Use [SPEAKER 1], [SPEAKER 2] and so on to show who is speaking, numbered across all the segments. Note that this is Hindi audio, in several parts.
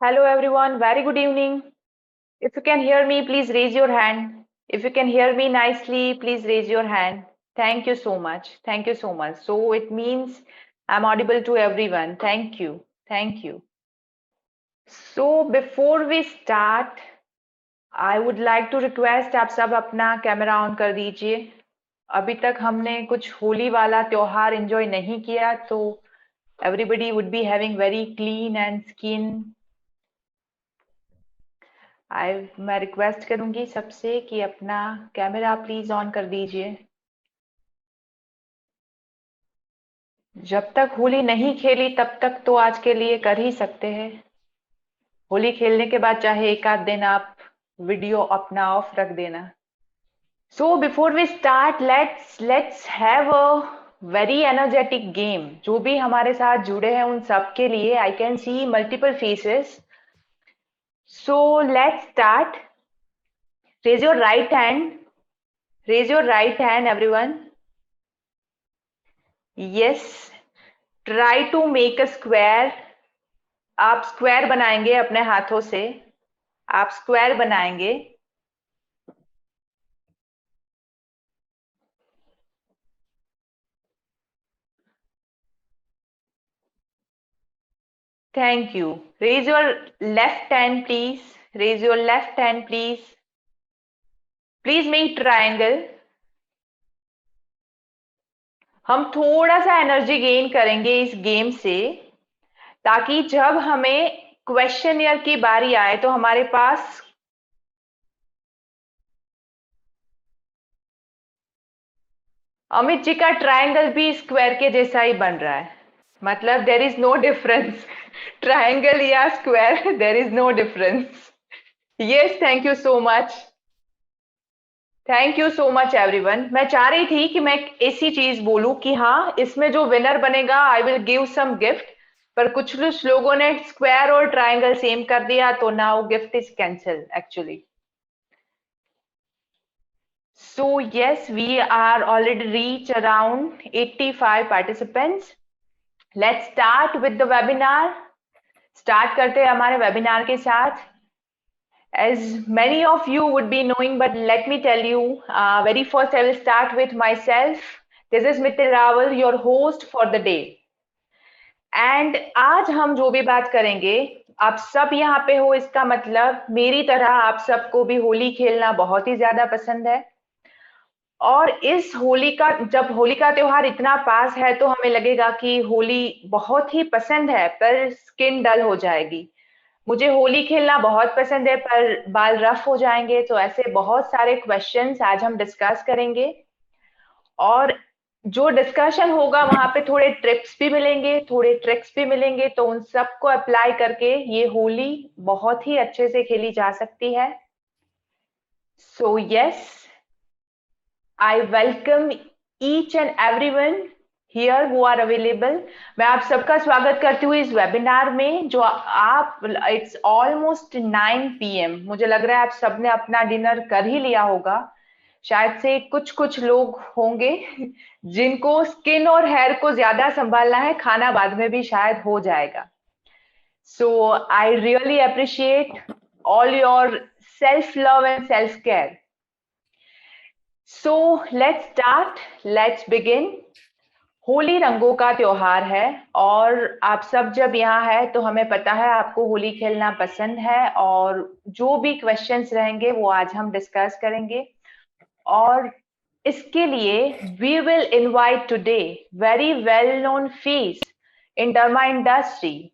[SPEAKER 1] Hello everyone, very good evening. If you can hear me, please raise your hand. If you can hear me nicely, please raise your hand. Thank you so much. Thank you so much. So it means I'm audible to everyone. Thank you. Thank you. So before we start, I would like to request आप सब अपना कैमरा ऑन कर दीजिए। अभी तक हमने कुछ होली वाला त्योहार एंजॉय नहीं किया तो everybody would be having very clean and skin मैं रिक्वेस्ट करूंगी सबसे कि अपना कैमरा प्लीज ऑन कर दीजिए। जब तक होली नहीं खेली तब तक तो आज के लिए कर ही सकते हैं। होली खेलने के बाद चाहे एक आध दिन आप वीडियो अपना ऑफ रख देना। So before we start let's have a very energetic game. जो भी हमारे साथ जुड़े हैं उन सब के लिए I can see multiple faces. So let's start. Raise your right hand. Raise your right hand everyone. Yes, try to make a square. आप स्क्वायर बनाएंगे अपने हाथों से। आप स्क्वायर बनाएंगे। Thank you. Raise your left hand please. Raise your left hand please. Please make triangle. हम थोड़ा सा एनर्जी गेन करेंगे इस गेम से, ताकि जब हमें क्वेश्चनियर की बारी आए तो हमारे पास अमित जी का ट्रायंगल भी स्क्वायर के जैसा ही बन रहा है। मतलब there is no difference. Triangle या square, there is no difference. Yes, thank you so much. Thank you so much everyone. मैं चाह रही थी कि मैं एक ऐसी चीज बोलूं कि हाँ, इसमें जो विनर बनेगा I will give some gift. पर कुछ लोगों ने स्क्वायर और ट्रायंगल सेम कर दिया तो now gift is cancel actually. So yes, we are already reach around 85 participants. Let's start with the webinar. Start करते हैं हमारे webinar के साथ। As many of you would be knowing, but let me tell you, very first I will start with myself. This is Mitil Rawal, your host for the day. And आज हम जो भी बात करेंगे, आप सब यहाँ पे हो इसका मतलब मेरी तरह आप सबको भी होली खेलना बहुत ही ज्यादा पसंद है। और इस होली का जब होली का त्योहार इतना पास है तो हमें लगेगा कि होली बहुत ही पसंद है पर स्किन डल हो जाएगी। मुझे होली खेलना बहुत पसंद है पर बाल रफ हो जाएंगे। तो ऐसे बहुत सारे क्वेश्चंस आज हम डिस्कस करेंगे और जो डिस्कशन होगा वहां पे थोड़े ट्रिप्स भी मिलेंगे, थोड़े ट्रिक्स भी मिलेंगे। तो उन सबको अप्लाई करके ये होली बहुत ही अच्छे से खेली जा सकती है। So yes, I welcome each and everyone here who are available. मैं आप सबका स्वागत करती हूँ इस वेबिनार में जो आप इट्स ऑलमोस्ट 9 PM। मुझे लग रहा है आप सबने अपना डिनर कर ही लिया होगा। शायद से कुछ कुछ लोग होंगे जिनको स्किन और हेयर को ज्यादा संभालना है, खाना बाद में भी शायद हो जाएगा। So I really appreciate all your self love and self care. So let's start, let's begin. Holi रंगों का त्योहार है और आप सब जब यहाँ है तो हमें पता है आपको होली खेलना पसंद है। और जो भी क्वेश्चंस रहेंगे वो आज हम डिस्कस करेंगे। और इसके लिए we will invite today very well known face in derma industry,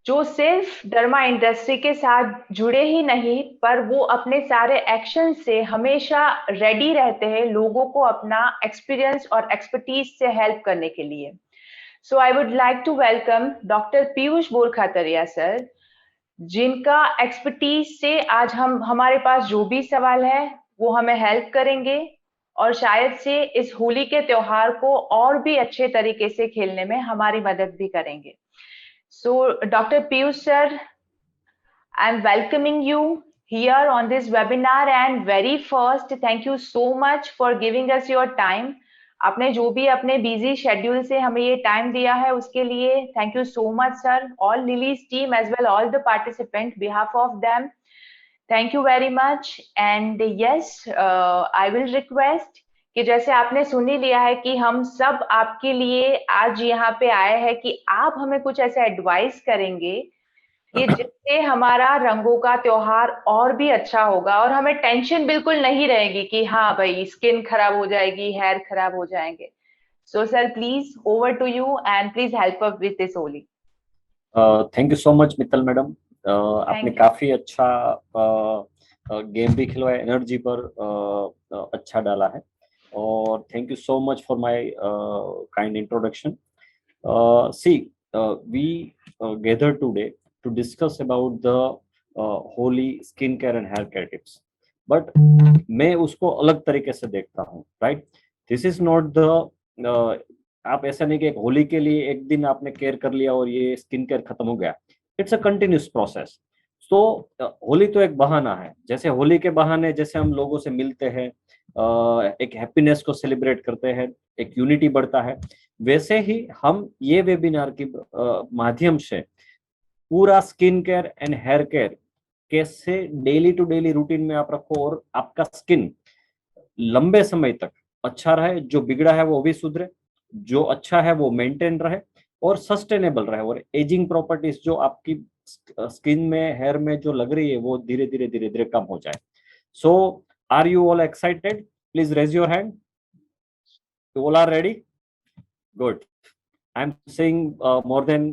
[SPEAKER 1] जो सिर्फ डर्मा इंडस्ट्री के साथ जुड़े ही नहीं पर वो अपने सारे एक्शन से हमेशा रेडी रहते हैं लोगों को अपना एक्सपीरियंस और एक्सपर्टीज से हेल्प करने के लिए। So I would like to welcome doctor Piyush Borkhatariya sir, जिनका एक्सपर्टीज से आज हम हमारे पास जो भी सवाल है वो हमें हेल्प करेंगे और शायद से इस होली के त्योहार को और भी अच्छे तरीके से खेलने में हमारी मदद भी करेंगे। So doctor Piyush sir, I am welcoming you here on this webinar, and very first thank you so much for giving us your time. आपने जो भी अपने बिजी शेड्यूल से हमें ये टाइम दिया है उसके लिए thank you so much sir. All Lilies team as well all the participant behalf of them thank you very much. And yes, I will request कि जैसे आपने सुन ही लिया है कि हम सब आपके लिए आज यहाँ पे आए हैं कि आप हमें कुछ ऐसे एडवाइस करेंगे कि जिससे हमारा रंगों का त्योहार और भी अच्छा होगा और हमें टेंशन बिल्कुल नहीं रहेगी कि हाँ भाई स्किन खराब हो जाएगी, हेयर खराब हो जाएंगे. So sir please over to you and please help us with this only.
[SPEAKER 2] Thank you so much Mittal madam. आपने
[SPEAKER 1] थैंक यू.
[SPEAKER 2] काफी अच्छा गेम भी खिलवाया, एनर्जी पर अच्छा डाला है. और thank you so much for my kind introduction. See, we gather today to discuss about the holy skin care and hair care tips. But मैं उसको अलग तरीके से देखता हूँ, right. This is not the, आप ऐसा नहीं कि एक होली के लिए एक दिन आपने केयर कर लिया और ये स्किन केयर खत्म हो गया. It's a continuous process. तो होली तो एक बहाना है. जैसे होली के बहाने जैसे हम लोगों से मिलते हैं, एक हैप्पीनेस को सेलिब्रेट करते हैं, एक यूनिटी बढ़ता है, वैसे ही हम ये वेबिनार के माध्यम से पूरा skin care and hair care कैसे डेली टू डेली रूटीन में आप रखो और आपका स्किन लंबे समय तक अच्छा रहे, जो बिगड़ा है वो भी सुधरे, जो अच्छा है वो मेंटेन रहे और सस्टेनेबल रहे, और एजिंग प्रॉपर्टीज जो आपकी स्किन में हेयर में जो लग रही है वो धीरे धीरे धीरे धीरे कम हो जाए. So are you all excited? Please raise your hand. You all are ready? Good. I'm seeing more than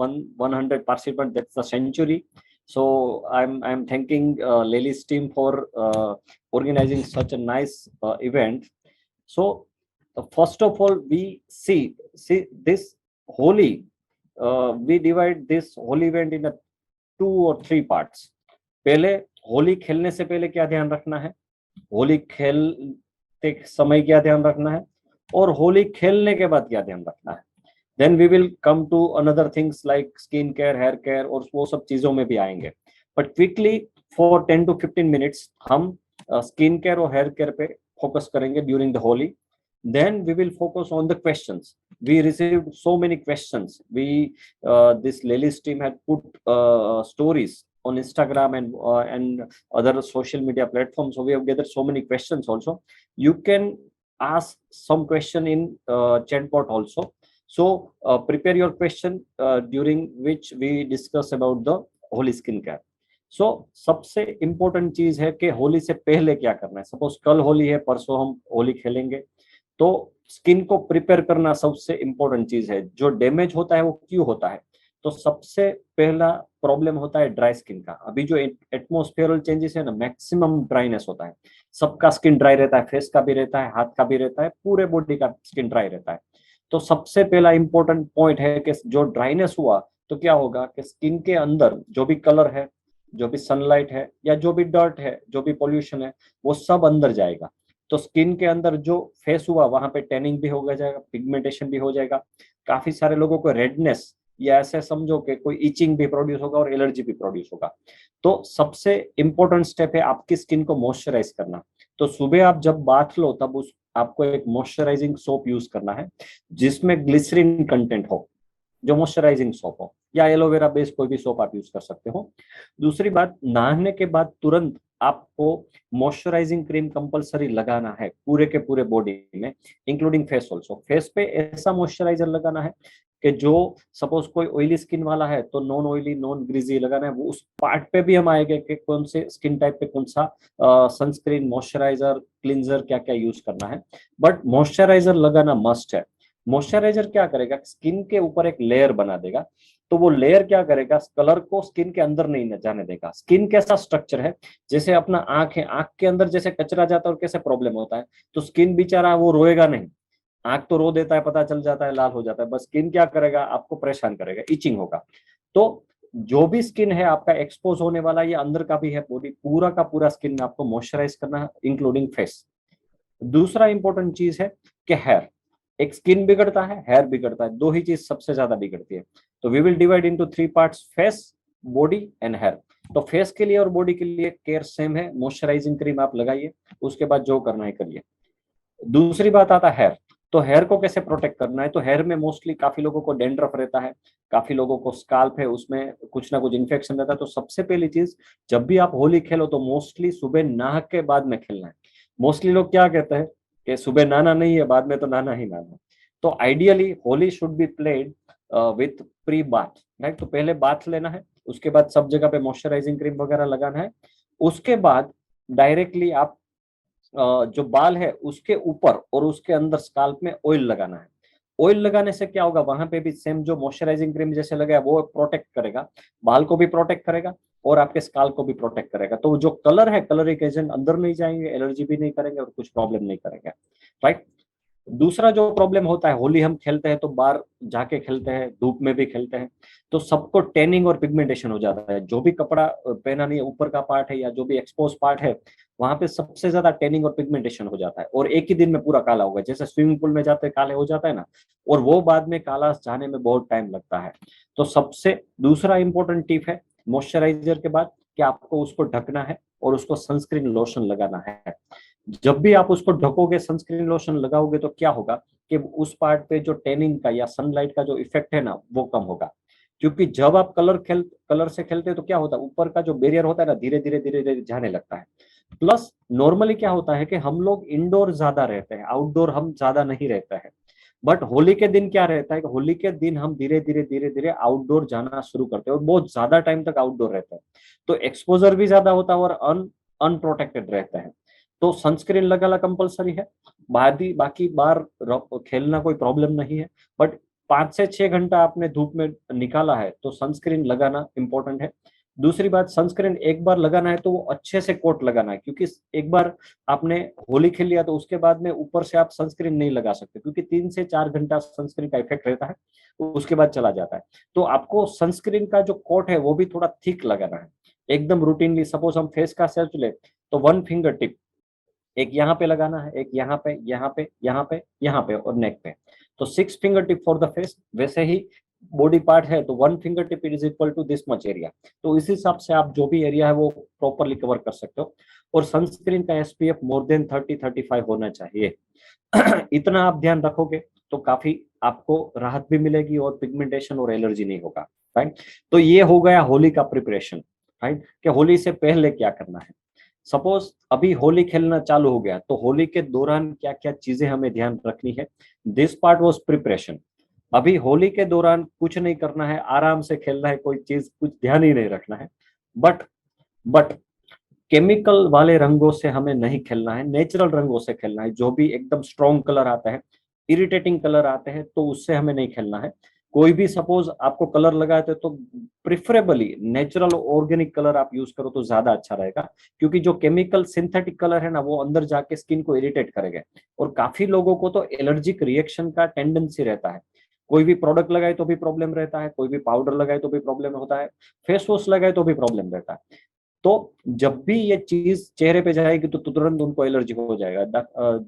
[SPEAKER 2] 100 participants. That's a century. So I'm thanking Lely's team for organizing such a nice event. So first of all, we see this Holi. We divide this Holi event in a 2 or 3 parts. पहले होली खेलने से पहले क्या ध्यान रखना है, होली खेलते समय क्या ध्यान रखना है, और होली खेलने के बाद क्या ध्यान रखना है. Then we will come to another things like skin care, hair care, और वो सब चीजों में भी आएंगे. But quickly for 10 to 15 minutes हम skin care और hair care पे focus करेंगे during the Holi. Then we will focus on the questions. We received so many questions. This Lely's team had put stories on Instagram and other social media platforms. So we have gathered so many questions also. You can ask some question in chatbot also. So prepare your question during which we discuss about the holy skin care. So सबसे important चीज है कि होली से पहले क्या करना है. सपोज कल होली है, परसों हम होली खेलेंगे, तो स्किन को प्रिपेयर करना सबसे इम्पोर्टेंट चीज है. जो डैमेज होता है वो क्यों होता है, तो सबसे पहला प्रॉब्लम होता है ड्राई स्किन का. अभी जो एटमोस्फेयरल चेंजेस है ना, मैक्सिमम ड्राइनेस होता है. सबका स्किन ड्राई रहता है, फेस का भी रहता है, हाथ का भी रहता है, पूरे बॉडी का स्किन ड्राई रहता है. तो सबसे पहला इंपॉर्टेंट पॉइंट है कि जो ड्राइनेस हुआ तो क्या होगा कि स्किन के अंदर जो भी कलर है, जो भी सनलाइट है, या जो भी डर्ट है, जो भी पोल्यूशन है, वो सब अंदर जाएगा. तो स्किन के अंदर जो फेस हुआ वहां पे टैनिंग भी हो जाएगा, पिगमेंटेशन भी हो जाएगा. काफी सारे लोगों को रेडनेस या ऐसे समझो कि कोई इचिंग भी प्रोड्यूस होगा और एलर्जी भी प्रोड्यूस होगा. तो सबसे इंपॉर्टेंट स्टेप है आपकी स्किन को मॉइस्चराइज करना. तो सुबह आप जब बाथ लो तब आपको एक मॉइस्चराइजिंग सोप यूज करना है जिसमें ग्लिसरीन कंटेंट हो, जो मॉइस्चराइजिंग सोप हो, या एलोवेरा बेस्ड कोई भी सोप आप यूज कर सकते हो. दूसरी बात, नहाने के बाद तुरंत आपको मॉइस्चराइजिंग क्रीम कंपलसरी लगाना है पूरे के पूरे बॉडी में, इंक्लूडिंग फेस ऑल्सो. फेस पे ऐसा मॉइस्चराइजर लगाना है कि जो सपोज कोई ऑयली स्किन वाला है तो नॉन ऑयली नॉन ग्रीजी लगाना है. वो उस पार्ट पे भी हम आएंगे कि कौन से स्किन टाइप पे कौन सा सनस्क्रीन, मॉइस्चराइजर, क्लींजर क्या क्या यूज करना है. बट मॉइस्चराइजर लगाना मस्ट है. मॉइस्चराइजर क्या करेगा, स्किन के ऊपर एक लेयर बना देगा. तो वो लेयर क्या करेगा, कलर को स्किन के अंदर नहीं जाने देगा. स्किन कैसा स्ट्रक्चर है, जैसे अपना आंख है, आंख के अंदर जैसे कचरा जाता है और कैसे प्रॉब्लम होता है, तो स्किन बेचारा वो रोएगा नहीं. आंख तो रो देता है, पता चल जाता है, लाल हो जाता है, बस स्किन क्या करेगा, आपको परेशान करेगा, इचिंग होगा. तो जो भी स्किन है आपका एक्सपोज होने वाला, ये अंदर का भी है, बॉडी पूरा का पूरा स्किन आपको मॉइस्चराइज करना है, इंक्लूडिंग फेस. दूसरा इंपॉर्टेंट चीज है कि हेयर. एक स्किन बिगड़ता है, हेयर बिगड़ता है, दो ही चीज सबसे ज्यादा बिगड़ती है. तो we will divide into 3 parts, face, body and hair. तो फेस के लिए और बॉडी के लिए केयर सेम है, मॉइस्चराइजिंग क्रीम आप लगाइए, उसके बाद जो करना है करिए. दूसरी बात आता है हेयर. तो हेयर को कैसे प्रोटेक्ट करना है, तो हेयर में मोस्टली काफी लोगों को डेंड्रफ रहता है, काफी लोगों को स्काल्प है उसमें कुछ ना कुछ इन्फेक्शन रहता है। तो सबसे पहली चीज, जब भी आप होली खेलो तो मोस्टली सुबह नहा के बाद में खेलना है। मोस्टली लोग क्या कहते हैं कि सुबह नहाना नहीं है, बाद में तो नहाना ही नहाना है। तो ideally Holi should be played with pre bath, right. तो पहले बाथ लेना है, उसके बाद सब जगह पे मॉइस्चराइजिंग क्रीम वगैरह लगाना है। उसके बाद डायरेक्टली आप जो बाल है उसके ऊपर और उसके अंदर स्काल्प में ऑयल लगाना है। ऑयल लगाने से क्या होगा, वहां पे भी सेम जो मॉइस्चराइजिंग क्रीम जैसे लगाया वो प्रोटेक्ट करेगा, बाल को भी प्रोटेक्ट करेगा और आपके स्काल्प को भी प्रोटेक्ट करेगा। तो जो कलर है, कलरिंग एजेंट अंदर नहीं जाएंगे, एलर्जी भी नहीं करेंगे और कुछ प्रॉब्लम नहीं करेंगे, राइट। दूसरा जो प्रॉब्लम होता है, होली हम खेलते हैं तो बाहर जाके खेलते हैं, धूप में भी खेलते हैं, तो सबको टैनिंग और पिगमेंटेशन हो जाता है। जो भी कपड़ा पहना नहीं है, ऊपर का पार्ट है या जो भी एक्सपोज पार्ट है, वहां पे सबसे ज्यादा टैनिंग और पिगमेंटेशन हो जाता है और एक ही दिन में पूरा काला होगा। जैसे स्विमिंग पूल में जाते काले हो जाता है ना, और वो बाद में काला जाने में बहुत टाइम लगता है। तो सबसे दूसरा इंपॉर्टेंट टिप है मॉइस्चराइजर के बाद कि आपको उसको ढकना है और उसको सनस्क्रीन लोशन लगाना है। जब भी आप उसको ढकोगे, सनस्क्रीन लोशन लगाओगे, तो क्या होगा कि उस पार्ट पे जो टैनिंग का या सनलाइट का जो इफेक्ट है ना, वो कम होगा। क्योंकि जब आप कलर से खेलते हैं तो क्या होता है, ऊपर का जो बैरियर होता है ना, धीरे धीरे धीरे धीरे जाने लगता है। प्लस नॉर्मली क्या होता है कि हम लोग इंडोर ज्यादा रहते हैं, आउटडोर हम ज्यादा नहीं रहते हैं। बट होली के दिन क्या रहता है कि होली के दिन हम धीरे धीरे धीरे धीरे आउटडोर जाना शुरू करते हैं और बहुत ज्यादा टाइम तक आउटडोर रहते हैं। तो एक्सपोजर भी ज्यादा होता है और अनप्रोटेक्टेड रहते हैं। तो सनस्क्रीन लगाना कंपलसरी है। बाकी बार खेलना कोई प्रॉब्लम नहीं है, बट 5 से 6 घंटा आपने धूप में निकाला है तो सनस्क्रीन लगाना इंपॉर्टेंट है। दूसरी बात, सनस्क्रीन एक बार लगाना है तो वो अच्छे से कोट लगाना है, क्योंकि एक बार आपने होली खेल लिया तो उसके बाद में ऊपर से आप सनस्क्रीन नहीं लगा सकते, क्योंकि 3 से 4 घंटा सनस्क्रीन का इफेक्ट रहता है, उसके बाद चला जाता है। तो आपको सनस्क्रीन का जो कोट है वो भी थोड़ा थिक लगाना है, एकदम रूटीनली। सपोज हम फेस का सेल्फ ले तो 1 फिंगर टिप, एक यहाँ पे लगाना है, एक यहाँ पे, यहाँ पे, यहाँ पे, यहाँ पे और नेक पे। तो 6 fingertip for the face. वैसे ही बॉडी पार्ट है तो 1 fingertip is equal to this much area. तो इस हिसाब से आप जो भी एरिया है वो प्रॉपरली कवर कर सकते हो। और सनस्क्रीन का एसपीएफ मोर देन 30-35 होना चाहिए। इतना आप ध्यान रखोगे तो काफी आपको राहत भी मिलेगी और पिगमेंटेशन और एलर्जी नहीं होगा, राइट। तो ये हो गया होली का प्रिपरेशन, राइट, कि होली से पहले क्या करना है। सपोज अभी होली खेलना चालू हो गया तो होली के दौरान क्या क्या चीजें हमें ध्यान रखनी है। This part was preparation. अभी होली के दौरान कुछ नहीं करना है, आराम से खेलना है, कोई चीज कुछ ध्यान ही नहीं रखना है। बट केमिकल वाले रंगों से हमें नहीं खेलना है, नेचुरल रंगों से खेलना है। जो भी एकदम स्ट्रॉन्ग कलर आता है, इरिटेटिंग कलर आते हैं, तो उससे हमें नहीं खेलना है। कोई भी सपोज आपको कलर लगाते हैं तो प्रिफरेबली नेचुरल ऑर्गेनिक कलर आप यूज करो तो ज्यादा अच्छा रहेगा, क्योंकि जो केमिकल सिंथेटिक कलर है ना, वो अंदर जाके स्किन को इरिटेट करेगा। और काफी लोगों को तो एलर्जिक रिएक्शन का टेंडेंसी रहता है। कोई भी प्रोडक्ट लगाए तो भी प्रॉब्लम रहता है, कोई भी पाउडर लगाए तो भी प्रॉब्लम होता है, फेस वॉश लगाए तो भी प्रॉब्लम रहता है। तो जब भी ये चीज चेहरे पे जाएगी तो तुरंत उनको एलर्जी हो जाएगा।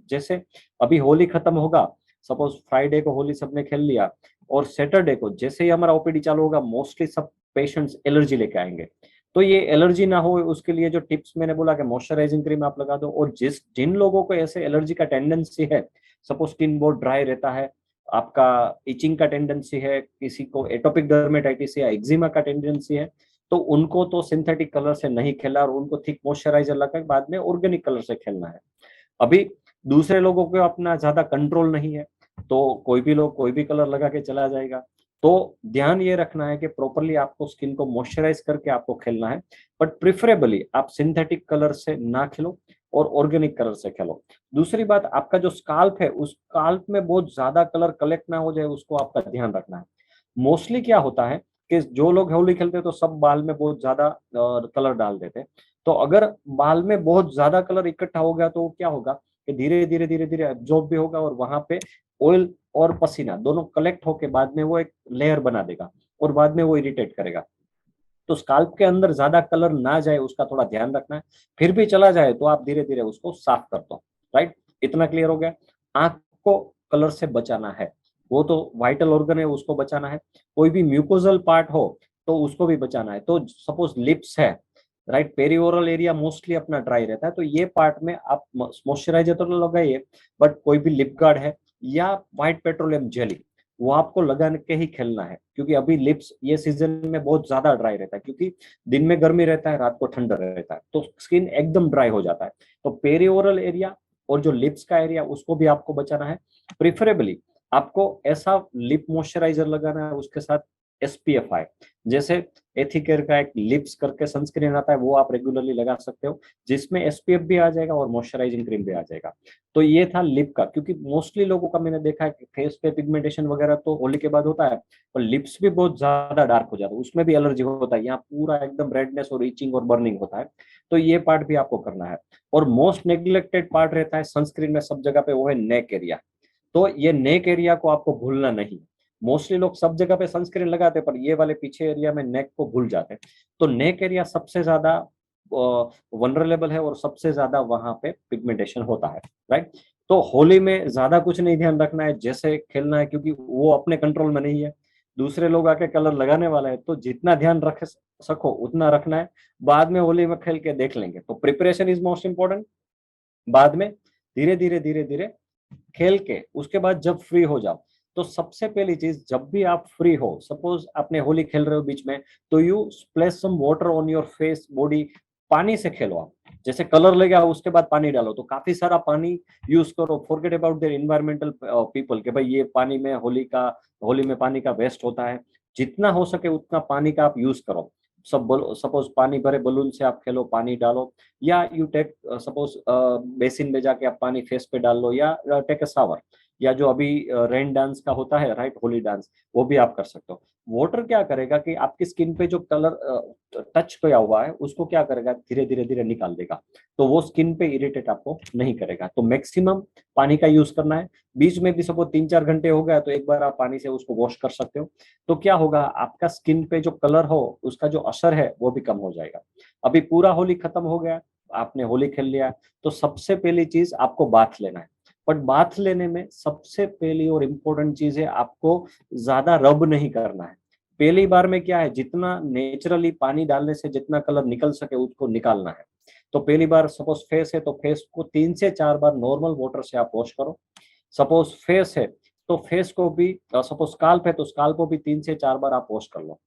[SPEAKER 2] जैसे अभी होली खत्म होगा, सपोज फ्राइडे को होली सबने खेल लिया और सैटरडे को जैसे ही हमारा ओपीडी चालू होगा, मोस्टली सब पेशेंट्स एलर्जी लेके आएंगे। तो ये एलर्जी ना हो उसके लिए जो टिप्स मैंने बोला कि मॉइस्चराइजिंग क्रीम आप लगा दो। और जिन लोगों को ऐसे एलर्जी का टेंडेंसी है, सपोज स्किन बहुत ड्राई रहता है, आपका इचिंग का टेंडेंसी है, किसी को एटोपिक डर्मेटाइटिस या एक्जिमा का टेंडेंसी है, तो उनको तो सिंथेटिक कलर से नहीं खेलना और उनको थिक मॉइस्चराइजर लगा के बाद में ऑर्गेनिक कलर से खेलना है। अभी दूसरे लोगों को अपना ज्यादा कंट्रोल नहीं है, तो कोई भी लोग कोई भी कलर लगा के चला जाएगा। तो ध्यान ये रखना है कि प्रॉपरली आपको स्किन को मॉइस्चराइज करके आपको खेलना है। बट प्रिफरेबली आप सिंथेटिक कलर से ना खेलो और ऑर्गेनिक कलर से खेलो। दूसरी बात, आपका जो स्काल्प है उस स्काल्प में बहुत ज्यादा कलर कलेक्ट ना हो जाए, उसको आपका ध्यान रखना है। मोस्टली क्या होता है कि जो लोग होली खेलते हैं तो सब बाल में बहुत ज्यादा कलर डाल देते हैं। तो अगर बाल में बहुत ज्यादा कलर इकट्ठा हो गया तो क्या होगा कि धीरे धीरे धीरे धीरे एब्जॉर्ब भी होगा और वहां पे ऑयल और पसीना दोनों कलेक्ट होके बाद में वो एक लेयर बना देगा और बाद में वो इरिटेट करेगा। तो स्काल्प के अंदर ज्यादा कलर ना जाए उसका थोड़ा ध्यान रखना है। फिर भी चला जाए तो आप धीरे धीरे उसको साफ कर दो, राइट। इतना क्लियर हो गया। आंख को कलर से बचाना है, वो तो वाइटल ऑर्गन है, उसको बचाना है। कोई भी म्यूकोजल पार्ट हो तो उसको भी बचाना है। तो सपोज लिप्स है, राइट, पेरिओरल एरिया मोस्टली अपना ड्राई रहता है, तो ये पार्ट में आप मॉइस्चराइजर तो लगाइए, बट कोई भी लिप गार्ड है या व्हाइट पेट्रोलियम जेली, वो आपको लगा के ही खेलना है, क्योंकि अभी लिप्स ये सीजन में बहुत ज्यादा ड्राई रहता है, क्योंकि दिन में गर्मी रहता है, रात को ठंडा रहता है, तो स्किन एकदम ड्राई हो जाता है। तो पेरिओरल एरिया और जो लिप्स का एरिया उसको भी आपको बचाना है। प्रिफरेबली आपको ऐसा लिप मॉइस्चराइजर लगाना है, उसके साथ SPF है, जैसे एथिकेयर का एक लिप्स करके सनस्क्रीन आता है, वो आप रेगुलरली लगा सकते हो, जिसमें SPF भी आ जाएगा और मॉइस्चराइजिंग क्रीम भी आ जाएगा। तो ये था लिप का, क्योंकि मोस्टली लोगों का मैंने देखा है कि फेस पे पिगमेंटेशन वगैरह तो होली के बाद होता है, और लिप्स भी बहुत ज्यादा डार्क हो जाता है, उसमें भी एलर्जी होता है, यहाँ पूरा एकदम रेडनेस और ईचिंग और बर्निंग होता है। तो ये पार्ट भी आपको करना है। और मोस्ट नेग्लेक्टेड पार्ट रहता है सनस्क्रीन में सब जगह पे, वो है नेक एरिया। तो ये नेक एरिया को आपको भूलना नहीं। मोस्टली लोग सब जगह पे सनस्क्रीन लगाते हैं, पर ये वाले पीछे एरिया में नेक को भूल जाते हैं। तो नेक एरिया सबसे ज्यादा वनरेबल है और सबसे ज्यादा वहां पे पिगमेंटेशन होता है, राइट। तो होली में ज्यादा कुछ नहीं ध्यान रखना है, जैसे खेलना है, क्योंकि वो अपने कंट्रोल में नहीं है, दूसरे लोग आके कलर लगाने वाला है, तो जितना ध्यान रख सको उतना रखना है। बाद में होली में खेल के देख लेंगे। तो प्रिपरेशन इज मोस्ट इंपॉर्टेंट। बाद में धीरे धीरे धीरे धीरे खेल के उसके बाद जब फ्री हो जाओ, तो सबसे पहली चीज, जब भी आप फ्री हो, सपोज आपने होली खेल रहे हो बीच में, तो you splash some water on your face body. पानी से खेलो आप, जैसे कलर लगा उसके बाद पानी डालो, तो काफी सारा पानी यूज करो। Forget about their environmental people के भाई ये पानी में होली में पानी का वेस्ट होता है। जितना हो सके उतना पानी का आप यूज करो। सब सपोज पानी भरे बलून से आप खेलो, पानी डालो, या यू टेक सपोज बेसिन में जाके आप पानी फेस पे डाल लो, या टेक अ शावर, या जो अभी रेन डांस का होता है, राइट, होली डांस, वो भी आप कर सकते हो। वाटर क्या करेगा कि आपकी स्किन पे जो कलर टच किया हुआ है उसको क्या करेगा, धीरे धीरे धीरे निकाल देगा, तो वो स्किन पे इरिटेट आपको नहीं करेगा। तो मैक्सिमम पानी का यूज करना है। बीच में भी सपोज 3-4 घंटे हो गया तो एक बार आप पानी से उसको वॉश कर सकते हो। तो क्या होगा, आपका स्किन पे जो कलर हो उसका जो असर है वो भी कम हो जाएगा। अभी पूरा होली खत्म हो गया, आपने होली खेल लिया, तो सबसे पहली चीज आपको बाथ लेना है। बट बाथ लेने में सबसे पहली और इम्पोर्टेंट चीज है, आपको ज्यादा रब नहीं करना है। पहली बार में क्या है, जितना नेचुरली पानी डालने से जितना कलर निकल सके उसको निकालना है। तो पहली बार सपोज फेस है तो फेस को 3 से 4 बार नॉर्मल वाटर से आप वॉश करो। सपोज फेस है तो फेस को भी, सपोज स्काल्प है तो स्काल्प को भी 3 से 4 बार आप वॉश कर लो।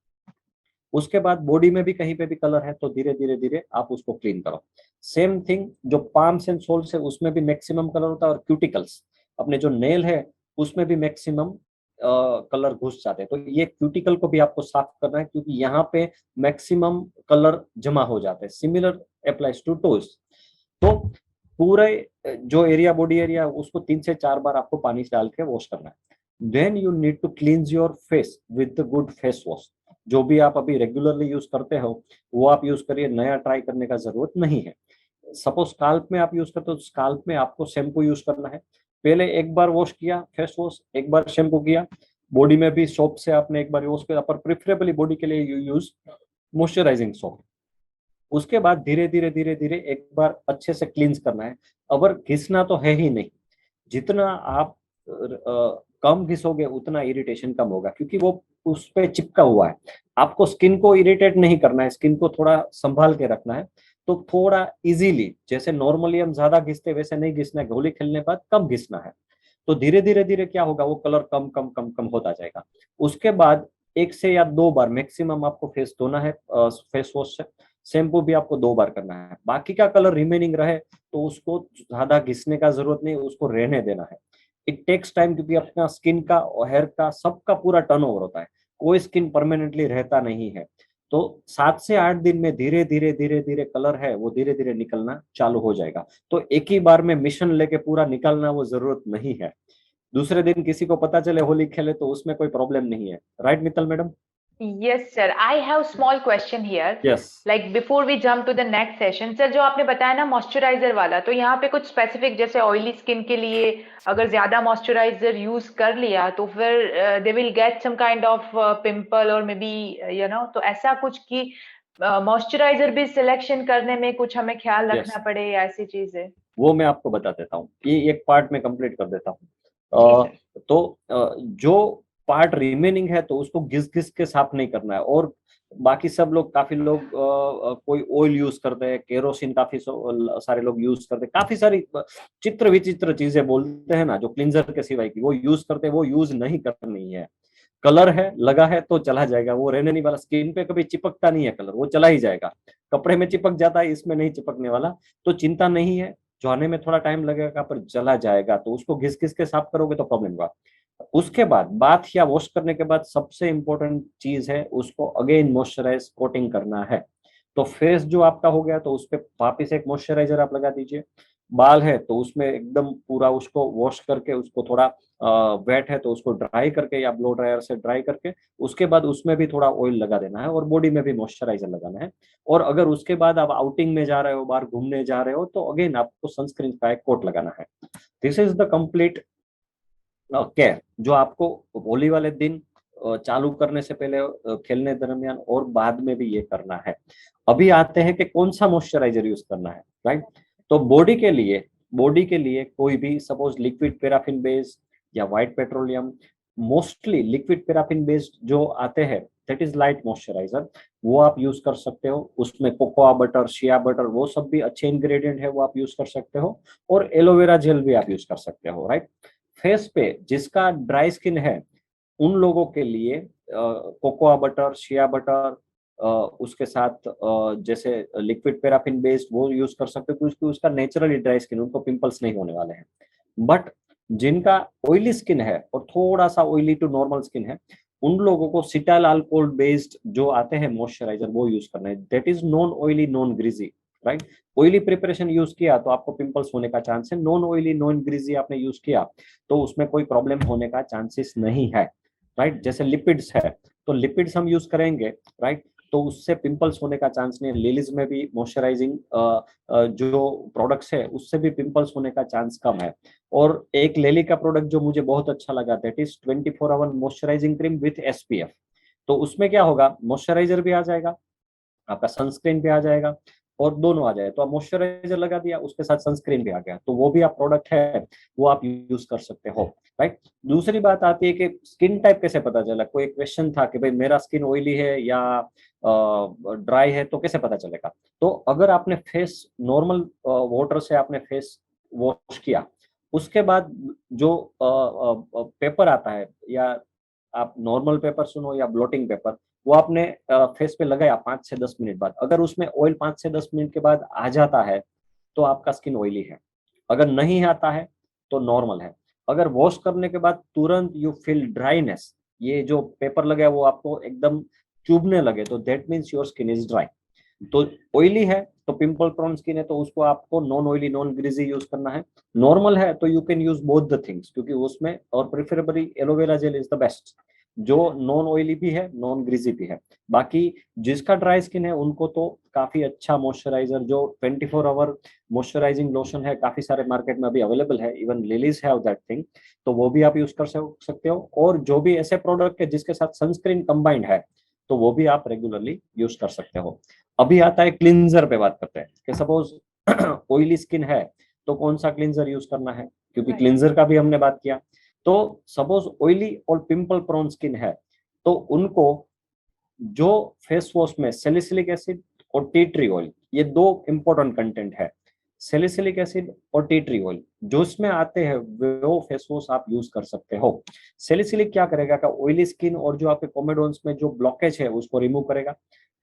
[SPEAKER 2] उसके बाद बॉडी में भी कहीं पे भी कलर है तो धीरे धीरे धीरे आप उसको क्लीन करो। सेम थिंग जो पाम्स एंड सोल्स है उसमें भी मैक्सिमम कलर होता है, और क्यूटिकल्स, अपने जो नेल है उसमें भी मैक्सिमम कलर घुस जाते हैं। तो ये क्यूटिकल को भी आपको साफ करना है, क्योंकि यहाँ पे मैक्सिमम कलर जमा हो जाते हैं। Similar applies to toes. तो पूरे जो एरिया, बॉडी एरिया, उसको 3 से 4 बार आपको पानी डाल के वॉश करना है। Then you need to cleanse your face with the good face wash. जो भी आप अभी रेगुलरली यूज करते हो वो आप यूज करिए, नया ट्राई करने का जरूरत नहीं है। सपोज स्काल्प में आप यूज करते हो तो स्काल्प में आपको शैम्पू यूज करना है। पहले एक बार वॉश किया फेस वॉश, एक बार शैम्पू किया, बॉडी में भी सोप से आपने एक बार वॉश किया, पर प्रिफरेबली बॉडी के लिए यू यूज मॉइस्चराइजिंग सोप। उसके बाद धीरे धीरे धीरे धीरे एक बार अच्छे से क्लींस करना है। अगर घिसना तो है ही नहीं, जितना आप कम घिसोगे उतना इरिटेशन कम होगा, क्योंकि वो उस पे चिपका हुआ है। आपको स्किन को इरिटेट नहीं करना है, स्किन को थोड़ा संभाल के रखना है। तो थोड़ा इजीली, जैसे नॉर्मली हम ज्यादा घिसते वैसे नहीं घिसना है, होली खेलने के बाद कम घिसना है। तो धीरे धीरे धीरे क्या होगा, वो कलर कम कम कम कम होता जाएगा। उसके बाद 1 से या 2 बार मैक्सिमम आपको फेस धोना है फेस वॉश से। शैम्पू भी आपको 2 बार करना है। बाकी का कलर रिमेनिंग रहे तो उसको ज्यादा घिसने का जरूरत नहीं, उसको रहने देना है। इट टेक्स टाइम, क्योंकि अपना स्किन का और हेयर का सबका पूरा टर्नओवर होता है, कोई स्किन परमानेंटली रहता नहीं है। तो 7 से 8 दिन में धीरे धीरे धीरे धीरे कलर है वो धीरे धीरे निकलना चालू हो जाएगा। तो एक ही बार में मिशन लेके पूरा निकालना वो जरूरत नहीं है। दूसरे दिन किसी को पता चले होली खेले तो उसमें कोई प्रॉब्लम नहीं है, right Mittal madam?
[SPEAKER 1] Yes, sir. I have small question here.
[SPEAKER 2] Yes.
[SPEAKER 1] Like before we jump to the next session, sir, जो आपने बताया ना मॉइस्चराइजर वाला, तो यहाँ पे कुछ स्पेसिफिक, जैसे ऑयली स्किन के लिए अगर ज्यादा मॉइस्चराइजर यूज कर लिया तो फिर they will get some kind of pimple और मे बी तो ऐसा कुछ कि मॉइस्चराइजर भी सिलेक्शन करने में कुछ हमें ख्याल
[SPEAKER 2] यस,
[SPEAKER 1] रखना पड़े या ऐसी चीजें?
[SPEAKER 2] वो मैं आपको बता देता हूँ, ये एक पार्ट में कंप्लीट कर देता
[SPEAKER 1] जी
[SPEAKER 2] हूँ।
[SPEAKER 1] सर।
[SPEAKER 2] तो जो पार्ट रिमेनिंग है तो उसको घिस घिस के साफ नहीं करना है। और बाकी सब लोग, काफी लोग कोई ऑयल यूज करते हैं, केरोसिन काफी सारे लोग यूज करते हैं, काफी सारी चित्र विचित्र चीजें बोलते हैं ना जो क्लिंजर के सिवाय की वो यूज करते हैं, वो यूज नहीं करनी है। कलर है, लगा है तो चला जाएगा, वो रहने नहीं वाला। स्किन पे कभी चिपकता नहीं है कलर, वो चला ही जाएगा। कपड़े में चिपक जाता है, इसमें नहीं चिपकने वाला, तो चिंता नहीं है। जाने में थोड़ा टाइम लगेगा पर चला जाएगा। तो उसको घिस घिस के साफ करोगे तो प्रॉब्लम होगा। उसके बाद बाथ या वॉश करने के बाद सबसे इंपॉर्टेंट चीज है, उसको अगेन मॉइस्चराइज कोटिंग करना है। तो फेस जो आपका हो गया तो उस पर वापिस एक मॉइस्चराइजर आप लगा दीजिए। बाल है तो उसमें एकदम पूरा उसको वॉश करके, उसको थोड़ा वेट है तो उसको ड्राई करके या ब्लो ड्रायर से ड्राई करके उसके बाद उसमें भी थोड़ा ऑयल लगा देना है और बॉडी में भी मॉइस्चराइजर लगाना है। और अगर उसके बाद आप आउटिंग में जा रहे हो, बाहर घूमने जा रहे हो, तो अगेन आपको सनस्क्रीन का एक कोट लगाना है। This is the complete care जो आपको होली वाले दिन चालू करने से पहले, खेलने दरमियान और बाद में भी ये करना है। अभी आते हैं कि कौन सा मॉइस्चराइजर यूज करना है, राइट। तो बॉडी के लिए कोई भी, सपोज लिक्विड पैराफिन बेस्ड या white petroleum, mostly liquid paraffin based जो आते हैं दैट इज लाइट मॉइस्चराइजर, वो आप यूज कर सकते हो। उसमें कोकोआ बटर, शिया बटर, वो सब भी अच्छे इंग्रेडिएंट है, वो आप यूज कर सकते हो। और एलोवेरा जेल भी आप यूज कर सकते हो, राइट। फेस पे जिसका ड्राई स्किन है उन लोगों के लिए कोकोआ बटर, शिया बटर, उसके साथ जैसे लिक्विड पैराफिन बेस्ड वो यूज कर सकते हो, क्योंकि उसका नेचुरली ड्राई स्किन, उनको पिंपल्स नहीं होने वाले हैं। बट जिनका ऑयली स्किन है और थोड़ा सा ऑयली टू नॉर्मल स्किन है, उन लोगों को सिटाइल अल्कोहल बेस्ड जो आते हैं मॉइस्चराइजर वो यूज करना है। That is non oily, non greasy, right. Oily preparation use किया तो आपको पिंपल्स होने का चांस है, नॉन ऑयली नॉन ग्रीजी आपने यूज किया तो उसमें कोई प्रॉब्लम होने का चांसेस नहीं है, राइट। जैसे लिपिड्स है तो लिपिड्स हम यूज करेंगे, राइट, तो उससे पिंपल्स होने का चांस नहीं है। लिलीज में भी मॉइस्चराइजिंग जो प्रोडक्ट्स है उससे भी पिंपल्स होने का चांस कम है। और एक लेली का प्रोडक्ट जो मुझे बहुत अच्छा लगा, that is 24 hour moisturising cream with SPF. तो उसमें क्या होगा, मॉइस्चराइजर भी आ जाएगा, आपका सनस्क्रीन भी आ जाएगा, और दोनों आ जाए। तो आप मॉइस्चराइजर लगा दिया, उसके साथ सनस्क्रीन भी आ गया, तो वो भी आप प्रोडक्ट है वो आप यूज कर सकते हो, राइट। दूसरी बात आती है कि स्किन टाइप कैसे पता चला। कोई क्वेश्चन था कि भाई मेरा स्किन ऑयली है या ड्राई है, तो कैसे पता चलेगा। तो अगर आपने फेस नॉर्मल वाटर से आपने फेस वॉश किया, उसके बाद जो पेपर आता है, या आप नॉर्मल पेपर सुनो या ब्लोटिंग पेपर, वो आपने फेस पे लगाया 5 से 10 मिनट बाद, अगर उसमें ऑयल 5 से 10 मिनट के बाद आ जाता है तो आपका स्किन ऑयली है। अगर नहीं आता है तो नॉर्मल है। अगर वॉश करने के बाद तुरंत यू फील ड्राइनेस, ये जो पेपर लगा वो आपको एकदम चुभने लगे, तो that means your skin is dry. तो ऑयली है तो पिंपल प्रोन स्किन है तो उसको आपको non oily non greasy use करना है। नॉर्मल है तो you can use both the things, क्योंकि उसमें, और preferably aloe vera gel is the best, जो नॉन ऑयली भी है नॉन ग्रीजी भी है। बाकी जिसका ड्राई स्किन है उनको तो काफी अच्छा मॉइस्चराइजर जो 24 आवर मॉइस्चराइजिंग लोशन है, काफी सारे मार्केट में अभी अवेलेबल है, even lilies have that thing, तो वो भी आप यूज कर सकते हो। और जो भी ऐसे प्रोडक्ट है जिसके साथ सनस्क्रीन कंबाइंड है तो वो भी आप रेगुलरली यूज कर सकते हो। अभी आता है क्लिंजर पे बात करते हैं कि सपोज ऑयली स्किन है तो कौन सा क्लिंजर यूज करना है, क्योंकि क्लिंजर का भी हमने बात किया। तो सपोज ऑयली और पिंपल प्रोन स्किन है तो उनको जो फेस वॉश में सैलिसिलिक एसिड और टी ट्री ऑयल, ये दो इंपॉर्टेंट कंटेंट है। सैलिसिलिक एसिड और टी ट्री ऑयल जो इसमें आते हैं वो फेस वॉश आप यूज कर सकते हो। सैलिसिलिक क्या करेगा का ऑयली स्किन और जो आपके कोमेडोन्स में जो ब्लॉकेज है उसको रिमूव करेगा।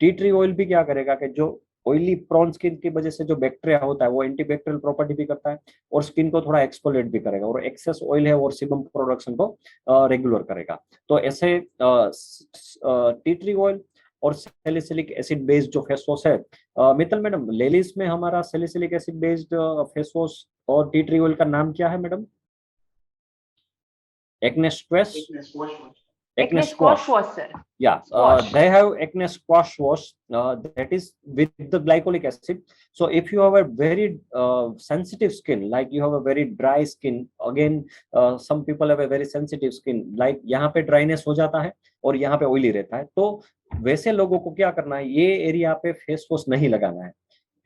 [SPEAKER 2] टी ट्री ऑयल भी क्या करेगा कि जो ऑयली प्रॉन स्किन की वजह से जो बैक्टीरिया होता है वो एंटीबैक्टीरियल प्रॉपर्टी भी करता है और स्किन को थोड़ा एक्सफोलिएट भी करेगा, और एक्सेस ऑयल है और सीबम प्रोडक्शन को रेगुलर करेगा। तो ऐसे टी ट्री ऑयल और सैलिसिलिक एसिड बेस्ड जो फेस वॉश है, मित्तल मैडम लेलीज में हमारा salicylic acid based face wash और टी ट्री ऑयल का नाम क्या है madam? Acne squash,
[SPEAKER 1] acne squash wash, sir.
[SPEAKER 2] Yeah,
[SPEAKER 1] Squash.
[SPEAKER 2] they have acne squash wash that is with the glycolic acid. So if you have a very sensitive skin, like you have a very dry skin, again some people have a very sensitive skin, like यहाँ पे dryness हो जाता है और यहाँ पे oily रहता है, तो वैसे लोगों को क्या करना है, ये एरिया पे फेस वॉश नहीं लगाना है,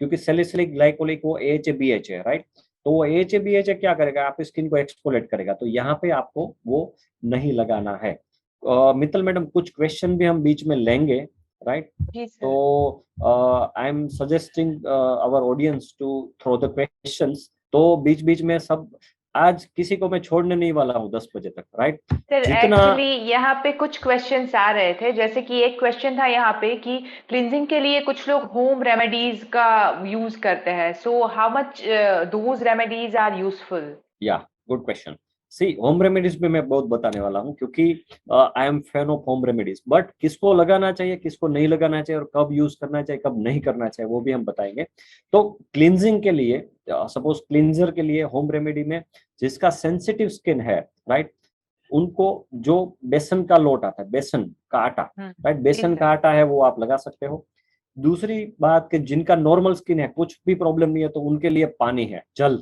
[SPEAKER 2] क्योंकि सैलिसिलिक ग्लाइकोलिक वो AHA-BH है, राइट। तो वो AHA-BH क्या करेगा, आपकी स्किन को एक्सफोलिएट करेगा, तो यहाँ पे आपको वो नहीं लगाना है। मित्तल मैडम कुछ क्वेश्चन भी हम बीच में लेंगे, राइट?
[SPEAKER 1] जी सर।
[SPEAKER 2] तो I am suggesting our audience to throw the questions, तो बीच बीच में सब, आज किसी को मैं छोड़ने नहीं वाला हूँ 10 बजे तक, राइट?
[SPEAKER 1] सर
[SPEAKER 2] जितना
[SPEAKER 1] एक्चुअली यहाँ पे कुछ क्वेश्चंस आ रहे थे, जैसे कि एक क्वेश्चन था यहाँ पे कि क्लींजिंग के लिए कुछ लोग होम रेमेडीज का यूज करते हैं, so how much those remedies are useful?
[SPEAKER 2] या good question. See, home remedies में मैं बहुत बताने वाला हूँ, क्योंकि I am fan of home remedies, but किसको लगाना चाहिए, किसको नहीं लगाना चाहिए, और कब यूज करना चाहिए, कब नहीं करना चाहिए, वो भी हम बताएंगे। तो क्लींजिंग के लिए, सपोज क्लींजर के लिए होम रेमेडी में, जिसका सेंसिटिव स्किन है, राइट, उनको जो बेसन का लोट आता है, बेसन का आटा, राइट,
[SPEAKER 1] जी
[SPEAKER 2] बेसन
[SPEAKER 1] सर।
[SPEAKER 2] का आटा है वो आप लगा सकते हो। दूसरी बात कि जिनका नॉर्मल स्किन है, कुछ भी प्रॉब्लम नहीं है, तो उनके लिए पानी है, जल,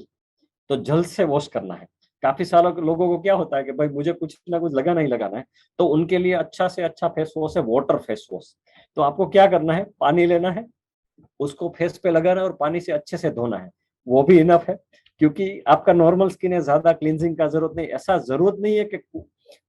[SPEAKER 2] तो जल से वॉश करना है। काफी सालों के लोगों को क्या होता है कि भाई मुझे कुछ ना कुछ लगाना ही लगाना है, तो उनके लिए अच्छा से अच्छा फेस वॉश है वाटर फेस वॉश। तो आपको क्या करना है, पानी लेना है, उसको फेस पे लगाना है और पानी से अच्छे से धोना है, वो भी इनफ है। क्योंकि आपका नॉर्मल स्किन है, ज्यादा क्लींजिंग का जरूरत नहीं, ऐसा जरूरत नहीं है कि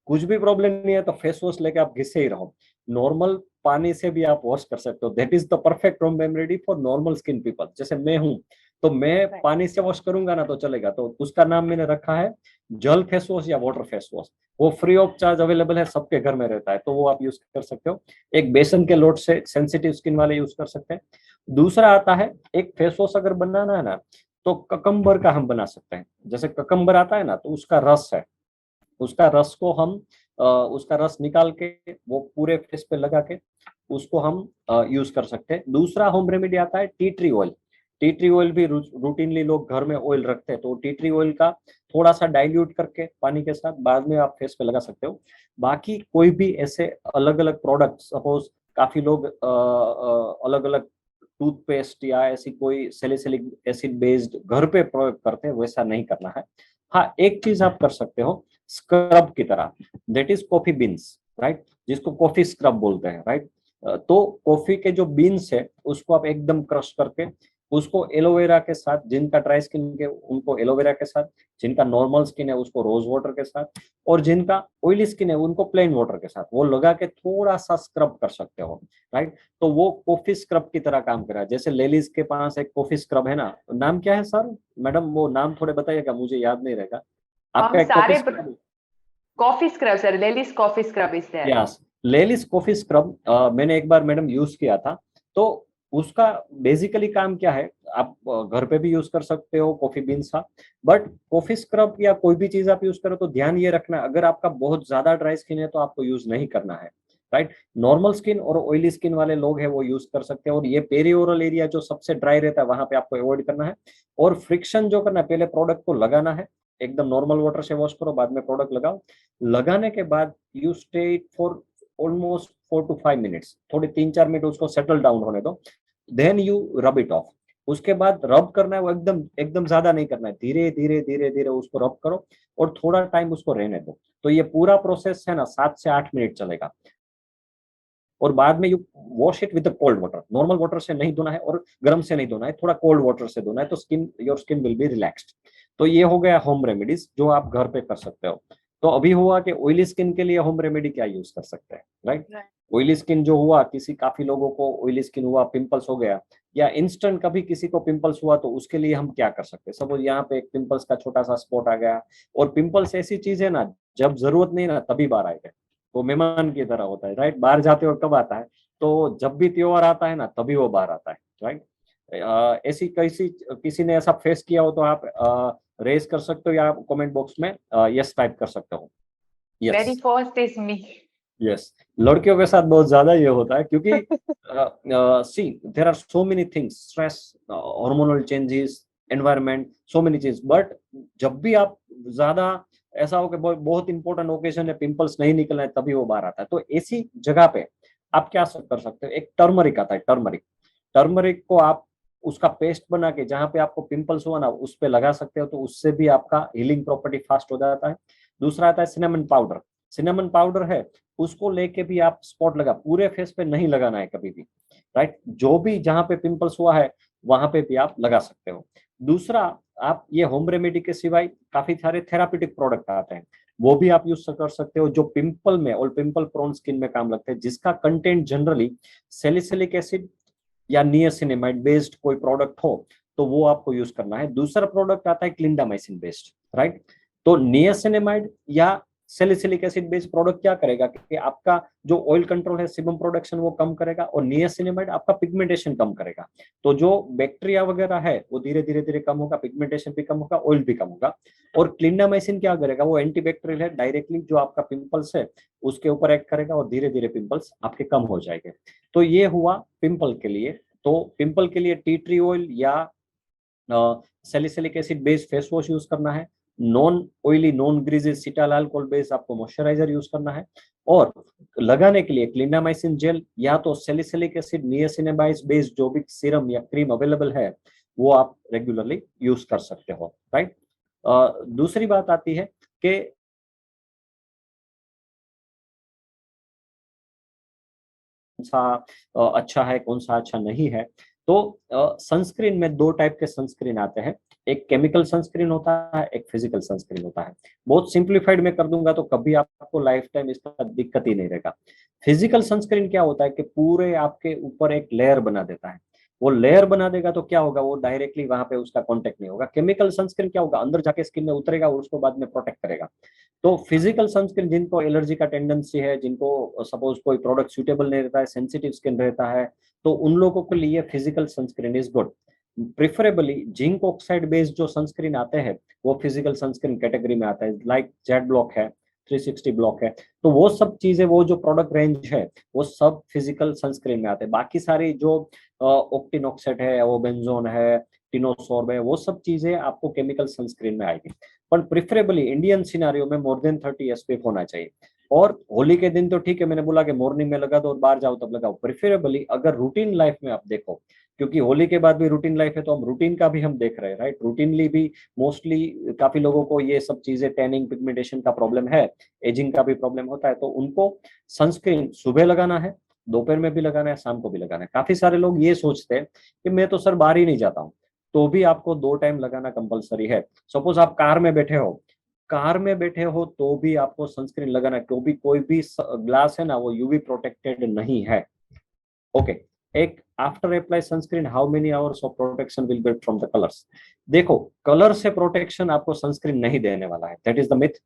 [SPEAKER 2] कुछ भी प्रॉब्लम नहीं है तो फेस वॉश लेके आप घिसे ही रहो। नॉर्मल पानी से भी आप वॉश कर सकते हो, that is the perfect home remedy for normal skin people. जैसे मैं हूं, तो मैं पानी से वॉश करूंगा ना तो चलेगा, तो उसका नाम मैंने रखा है जल फेस वॉश या वाटर फेस वॉश। वो फ्री ऑफ चार्ज अवेलेबल है, सबके घर में रहता है, तो वो आप यूज कर सकते हो। एक बेसन के लोट से सेंसिटिव स्किन वाले यूज कर सकते हैं। दूसरा आता है, एक फेस वॉश अगर बनाना है ना, तो ककम्बर का हम बना सकते हैं। जैसे ककम्बर आता है ना, तो उसका रस है, उसका रस को हम उसका रस निकाल के वो पूरे फेस पे लगा के उसको हम यूज कर सकते हैं। दूसरा होम रेमेडी आता है T tree oil. T tree oil भी रूटीनली लोग घर में ऑयल रखते हैं, तो टी ट्री ऑयल का थोड़ा सा डाइल्यूट करके पानी के साथ बाद में आप फेस पे लगा सकते हो। बाकी कोई भी ऐसे अलग अलग प्रोडक्ट, सपोज काफी लोग अलग अलग टूथपेस्ट या ऐसी कोई सैलिसिलिक एसिड बेस्ड घर पे प्रयोग करते हैं, वैसा नहीं करना है। हाँ, एक चीज आप कर सकते हो स्क्रब की तरह, that is coffee beans, right, जिसको कॉफी स्क्रब बोलते हैं, राइट। तो कॉफी के जो बीन्स है उसको आप एकदम क्रश करके उसको एलोवेरा के साथ, जिनका ड्राई स्किन के उनको एलोवेरा के साथ, जिनका नॉर्मल स्किन है उसको रोज वाटर के साथ, और जिनका ऑयली स्किन है उनको प्लेन वाटर के साथ वो लगा के थोड़ा सा स्क्रब कर सकते हो, राइट। तो वो कॉफी स्क्रब की तरह काम कर रहा है। जैसे लेडीज के पास एक कॉफी स्क्रब है ना, नाम क्या है सर, मैडम वो नाम थोड़े बताइएगा, मुझे याद नहीं रहेगा।
[SPEAKER 1] हम
[SPEAKER 2] आपका एक कॉफी
[SPEAKER 1] सारे
[SPEAKER 2] scrub,
[SPEAKER 1] coffee scrub sir, ladies coffee scrub is there.
[SPEAKER 2] Yes, Lelis coffee scrub मैंने एक बार मैडम यूज किया था। तो उसका बेसिकली काम क्या है, आप घर पे भी यूज कर सकते हो कॉफी बीन्स का, बट कॉफी स्क्रब या कोई भी चीज आप यूज करो तो ध्यान ये रखना, अगर आपका बहुत ज्यादा ड्राई स्किन है तो आपको यूज नहीं करना है, राइट। नॉर्मल स्किन और ऑयली स्किन वाले लोग हैं वो यूज कर सकते हैं, और ये पेरिओरल एरिया जो सबसे ड्राई रहता है वहां पे आपको अवॉइड करना है। और फ्रिक्शन जो करना है, पहले प्रोडक्ट को लगाना है, एकदम नॉर्मल वाटर से वॉश करो, बाद में प्रोडक्ट लगाओ। लगाने के बाद you stay for almost 4 to 5 minutes, थोड़ी 3-4 मिनट उसको सेटल डाउन होने दो, then you rub it off. उसके बाद रब करना है वो एकदम एकदम ज्यादा नहीं करना है, धीरे धीरे धीरे धीरे उसको रब करो और थोड़ा टाइम उसको रहने दो। तो ये पूरा प्रोसेस है ना 7 से 8 मिनट चलेगा। और बाद में you wash it with cold water, normal water से नहीं धोना है और गर्म से नहीं धोना है, थोड़ा कोल्ड वाटर से धोना है, तो skin, your skin will be relaxed. तो ये हो गया होम रेमेडीज जो आप घर पे कर सकते हो। तो अभी हुआ कि ऑयली स्किन के लिए होम रेमेडी क्या यूज कर सकते हैं, राइट। ऑयली स्किन जो हुआ, किसी काफी लोगों को ऑयली स्किन हुआ, पिंपल्स हो गया, या इंस्टेंट कभी किसी को पिंपल्स हुआ, तो उसके लिए हम क्या कर सकते हैं। सपोज यहाँ पे एक पिंपल्स का छोटा सा स्पॉट आ गया, और पिंपल्स ऐसी चीज है ना, जब जरूरत नहीं ना तभी बाहर आएगा, वो मेहमान की तरह होता है, राइट। बाहर जाते हो कब आता है, तो जब भी त्योहार आता है ना तभी वो बाहर आता है, राइट। ऐसी कैसी किसी ने ऐसा फेस किया हो तो आप रेज कर सकते हो या कमेंट बॉक्स में यस टाइप कर सकते हो।
[SPEAKER 1] Very
[SPEAKER 2] yes,
[SPEAKER 1] first is me.
[SPEAKER 2] Yes, लड़कियों के साथ बहुत ज्यादा ये होता है, क्योंकि see there are so many things, stress, hormonal changes, environment, so many चीज, बट जब भी आप ज्यादा ऐसा हो कि बहुत इंपॉर्टेंट ओकेजन है, पिंपल्स नहीं निकलना है, तभी वो बाहर आता है। तो ऐसी जगह पे आप क्या कर सकते हो, एक टर्मरिक आता है, टर्मरिक। टर्मरिक को आप उसका पेस्ट बना के जहां पे आपको पिंपल्स हुआ ना उस पे लगा सकते हो, तो उससे भी आपका हीलिंग प्रॉपर्टी फास्ट हो जाता है। दूसरा आता है सिनेमन पाउडर। सिनेमन पाउडर है, उसको लेके भी आप स्पॉट लगा, पूरे फेस पे नहीं लगाना है कभी भी, राइट। जो भी जहां पे पिंपल्स हुआ है वहां पे भी आप लगा सकते हो। दूसरा, आप ये होम रेमेडी के सिवाय काफी सारे थेरापेटिक प्रोडक्ट आते हैं। वो भी आप यूज कर सकते हो, जो पिंपल में और पिंपल प्रोन स्किन में काम लगते हैं, जिसका कंटेंट जनरली सैलिसिलिक एसिड या नियासिनामाइड बेस्ड कोई प्रोडक्ट हो, तो वो आपको यूज करना है। दूसरा प्रोडक्ट आता है क्लिंडामाइसिन बेस्ड, राइट। तो नियासिनामाइड या सैलिसिलिक एसिड बेस्ड प्रोडक्ट क्या करेगा कि आपका जो ऑयल कंट्रोल है, सीबम प्रोडक्शन वो कम करेगा, और नियासिनामाइड आपका पिगमेंटेशन कम करेगा। तो जो बैक्टीरिया वगैरह है वो धीरे धीरे धीरे कम होगा, पिगमेंटेशन भी कम होगा, ऑयल भी कम होगा। और क्लिंडामाइसिन क्या करेगा, वो एंटीबैक्टीरियल है, डायरेक्टली जो आपका पिंपल्स है उसके ऊपर एक्ट करेगा और धीरे धीरे पिंपल्स आपके कम हो जाएंगे। तो ये हुआ पिंपल के लिए। तो पिंपल के लिए टी ट्री ऑयल या salicylic acid based face wash use करना है। Non oily non greasy cetyl alcohol based आपको मॉइस्चराइजर यूज करना है। और लगाने के लिए क्लिंडामाइसिन जेल या तो सैलिसिलिक एसिड नियासिनामाइड बेस्ड जो भी सीरम या क्रीम अवेलेबल है वो आप रेगुलरली यूज कर सकते हो, राइट। दूसरी बात आती है कि कौन सा अच्छा है, कौन सा अच्छा नहीं है। तो सनस्क्रीन में दो टाइप के सनस्क्रीन आते हैं, एक केमिकल सनस्क्रीन होता है, एक फिजिकल सनस्क्रीन होता है। बहुत सिंप्लीफाइड में कर दूंगा तो कभी आपको लाइफ टाइम इसका दिक्कत ही नहीं रहेगा। फिजिकल सनस्क्रीन क्या होता है कि पूरे आपके ऊपर एक लेयर बना देता है। वो लेयर बना देगा तो क्या होगा, वो डायरेक्टली वहां पे उसका कांटेक्ट नहीं होगा। केमिकल सनस्क्रीन क्या होगा, अंदर जाके स्किन में उतरेगा और उसको बाद में प्रोटेक्ट करेगा। तो फिजिकल सनस्क्रीन जिनको एलर्जी का टेंडेंसी है, जिनको सपोज कोई प्रोडक्ट सूटेबल नहीं रहता है, सेंसिटिव स्किन रहता है, तो उन लोगों के लिए physical sunscreen is good. Preferably zinc oxide based जो सनस्क्रीन आते हैं वो फिजिकल सनस्क्रीन कैटेगरी में आता है, लाइक जेड ब्लॉक है, 360 ब्लॉक है। तो वो सब चीजें, वो जो प्रोडक्ट रेंज है वो सब फिजिकल सनस्क्रीन में आते हैं। बाकी सारी जो ऑक्टिनोक्सेट है, वो बेंजोन है, टिनोसॉर्ब है, वो सब चीजें आपको केमिकल सनस्क्रीन में आएगी। पर प्रिफरेबली इंडियन सिनारियो में मोर देन 30 एसपीएफ होना चाहिए। और होली के दिन तो ठीक है, मैंने बोला कि मॉर्निंग में लगा दो और बाहर जाओ तब लगाओ। प्रिफरेबली अगर रूटीन लाइफ में आप देखो, क्योंकि होली के बाद भी रूटीन लाइफ है, तो हम रूटीन का भी हम देख रहे हैं, राइट। रूटीनली भी मोस्टली काफी लोगों को ये सब चीजें, टैनिंग, पिगमेंटेशन का प्रॉब्लम है, एजिंग का भी प्रॉब्लम होता है, तो उनको सनस्क्रीन सुबह लगाना है, दोपहर में भी लगाना है, शाम को भी लगाना है। काफी सारे लोग ये सोचते हैं कि मैं तो सर बाहर ही नहीं जाता हूँ, तो भी आपको 2 टाइम लगाना कंपलसरी है। सपोज आप कार में बैठे हो, तो भी आपको सनस्क्रीन लगाना है, क्योंकि कोई भी ग्लास है ना वो यूवी प्रोटेक्टेड नहीं है। ओके। एक after apply sunscreen how many hours of protection will get from the colours. देखो, कलर से प्रोटेक्शन आपको सनस्क्रीन नहीं देने वाला है, दैट इज द मिथ।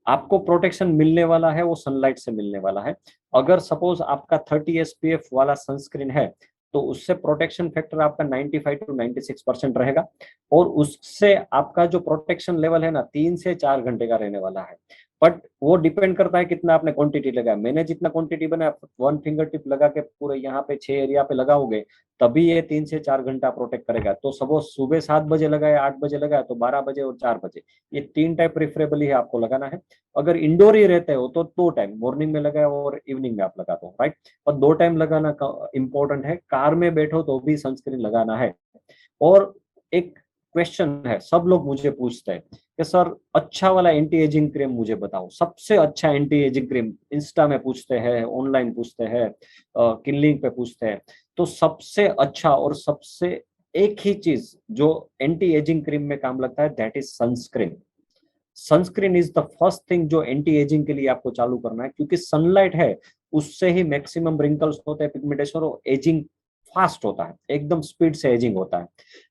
[SPEAKER 2] आपको प्रोटेक्शन मिलने वाला है वो सनलाइट से मिलने वाला है। अगर सपोज आपका 30 एसपीएफ वाला सनस्क्रीन है तो उससे प्रोटेक्शन फैक्टर आपका 95 to 96% रहेगा, और उससे आपका जो प्रोटेक्शन लेवल है ना 3 से 4 घंटे का रहने वाला है। बट वो डिपेंड करता है कितना आपने क्वांटिटी लगाया। मैंने जितना क्वांटिटी बनाया, 1 फिंगर टिप लगा के पूरे यहाँ पे 6 एरिया पे लगाओगे तभी ये 3 से 4 घंटा प्रोटेक्ट करेगा। तो सपोज सुबह 7 बजे लगाया, 8 बजे लगाया, तो 12 बजे और 4 बजे, ये 3 टाइम प्रिफरेबली है आपको लगाना है। अगर इंडोर ही रहते हो तो 2 टाइम, मॉर्निंग में लगाया और इवनिंग में आप लगा दो, राइट। और 2 टाइम लगाना इंपॉर्टेंट है। कार में बैठो तो भी सनस्क्रीन लगाना है। और एक क्वेश्चन है, सब लोग मुझे पूछते हैं कि सर अच्छा वाला एंटी एजिंग क्रीम मुझे बताओ, सबसे अच्छा एंटी एजिंग क्रीम। इंस्टा में पूछते हैं, ऑनलाइन पूछते हैं, किनलिंक पे पूछते हैं। तो सबसे अच्छा और सबसे एक ही चीज जो एंटी एजिंग क्रीम में काम लगता है, that is sunscreen. Sunscreen is the first thing जो एंटी एजिंग के लिए आपको चालू करना है, क्योंकि सनलाइट है उससे ही मैक्सिमम रिंकल्स होते हैं, पिगमेंटेशन और एजिंग फास्ट होता है, एकदम स्पीड से एजिंग होता है।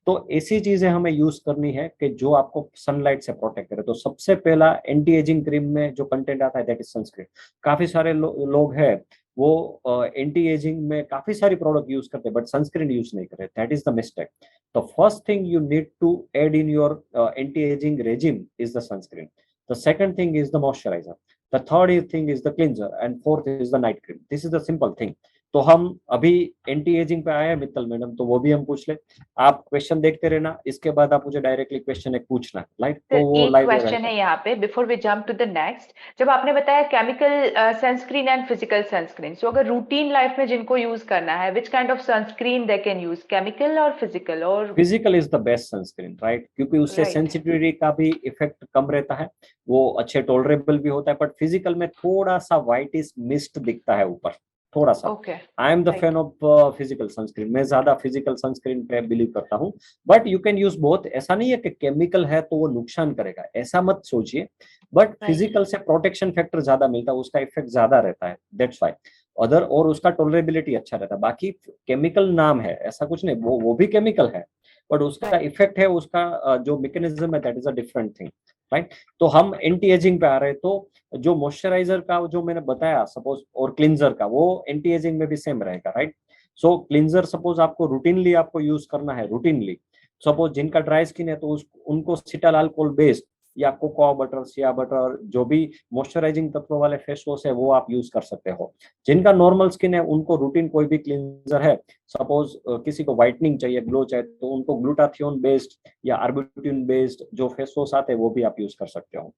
[SPEAKER 2] तो ऐसी चीजें हमें यूज करनी है कि जो आपको सनलाइट से प्रोटेक्ट करे। तो सबसे पहला एंटी एजिंग क्रीम में जो कंटेंट आता है दैट इज सनस्क्रीन। काफी सारे लोग हैं वो एंटी एजिंग में काफी सारी प्रोडक्ट यूज करते हैं बट सनस्क्रीन यूज नहीं करते, that is the mistake. The first thing you need to add in your anti-aging regime is the sunscreen. The second thing is the moisturizer. The third thing is the cleanser, and fourth is the night cream. This is the simple thing. तो हम अभी एंटी एजिंग पे आए हैं मित्तल मैडम, तो वो भी हम पूछ ले। आप क्वेश्चन देखते रहना, इसके बाद आप मुझे डायरेक्टली क्वेश्चन एक पूछना लाइव, तो वो
[SPEAKER 1] एक
[SPEAKER 2] लाइव
[SPEAKER 1] क्वेश्चन है यहाँ पे before we jump to the next. जब आपने बताया chemical sunscreen and physical sunscreen, so अगर रूटीन लाइफ में जिनको यूज करना है, which kind of sunscreen they can use, chemical और फिजिकल? और
[SPEAKER 2] physical is the best sunscreen, right, क्योंकि उससे
[SPEAKER 1] राइट,
[SPEAKER 2] सेंसिटिविटी का भी इफेक्ट कम रहता है, वो अच्छे टॉलरेबल भी होता है। बट फिजिकल में थोड़ा सा व्हाइटिश मिस्ट दिखता है ऊपर, थोड़ा सा।
[SPEAKER 1] Okay,
[SPEAKER 2] I am the
[SPEAKER 1] right.
[SPEAKER 2] Fan of physical sunscreen, मैं ज्यादा फिजिकल सनस्क्रीन पे बिलीव करता हूँ। But you can use both, ऐसा नहीं है कि केमिकल है तो वो नुकसान करेगा, ऐसा मत सोचिए। But
[SPEAKER 1] right.
[SPEAKER 2] फिजिकल से प्रोटेक्शन फैक्टर ज्यादा मिलता है, उसका इफेक्ट ज्यादा रहता है, दैट्स वाई। अदर और उसका टॉलरेबिलिटी अच्छा रहता है। बाकी केमिकल नाम है, ऐसा कुछ नहीं, वो भी केमिकल है, बट उसका
[SPEAKER 1] राइट।
[SPEAKER 2] इफेक्ट है, उसका जो मैकेनिज्म है, that is a different thing, right. तो हम एंटी एजिंग पे आ रहे हैं, तो जो मॉइस्चराइजर का जो मैंने बताया सपोज, और क्लिंजर का, वो एंटी एजिंग में भी सेम रहेगा, राइट। सो क्लिंजर सपोज आपको रूटीनली आपको यूज करना है, रूटीनली। सपोज जिनका ड्राई स्किन है तो उनको सिटाल अल्कोहल बेस्ड या कोकोआ बटर, सिया बटर, जो भी मॉइस्चराइजिंग तत्व वाले फेस वॉश है वो आप यूज कर सकते हो। जिनका नॉर्मल स्किन है उनको रूटीन कोई भी क्लिंजर है, सपोज किसी को व्हाइटनिंग चाहिए, ग्लो चाहिए, तो उनको ग्लूटाथियोन बेस्ड या आर्बुटिन बेस्ड जो फेस वॉश आते हैं वो भी आप यूज कर सकते हो।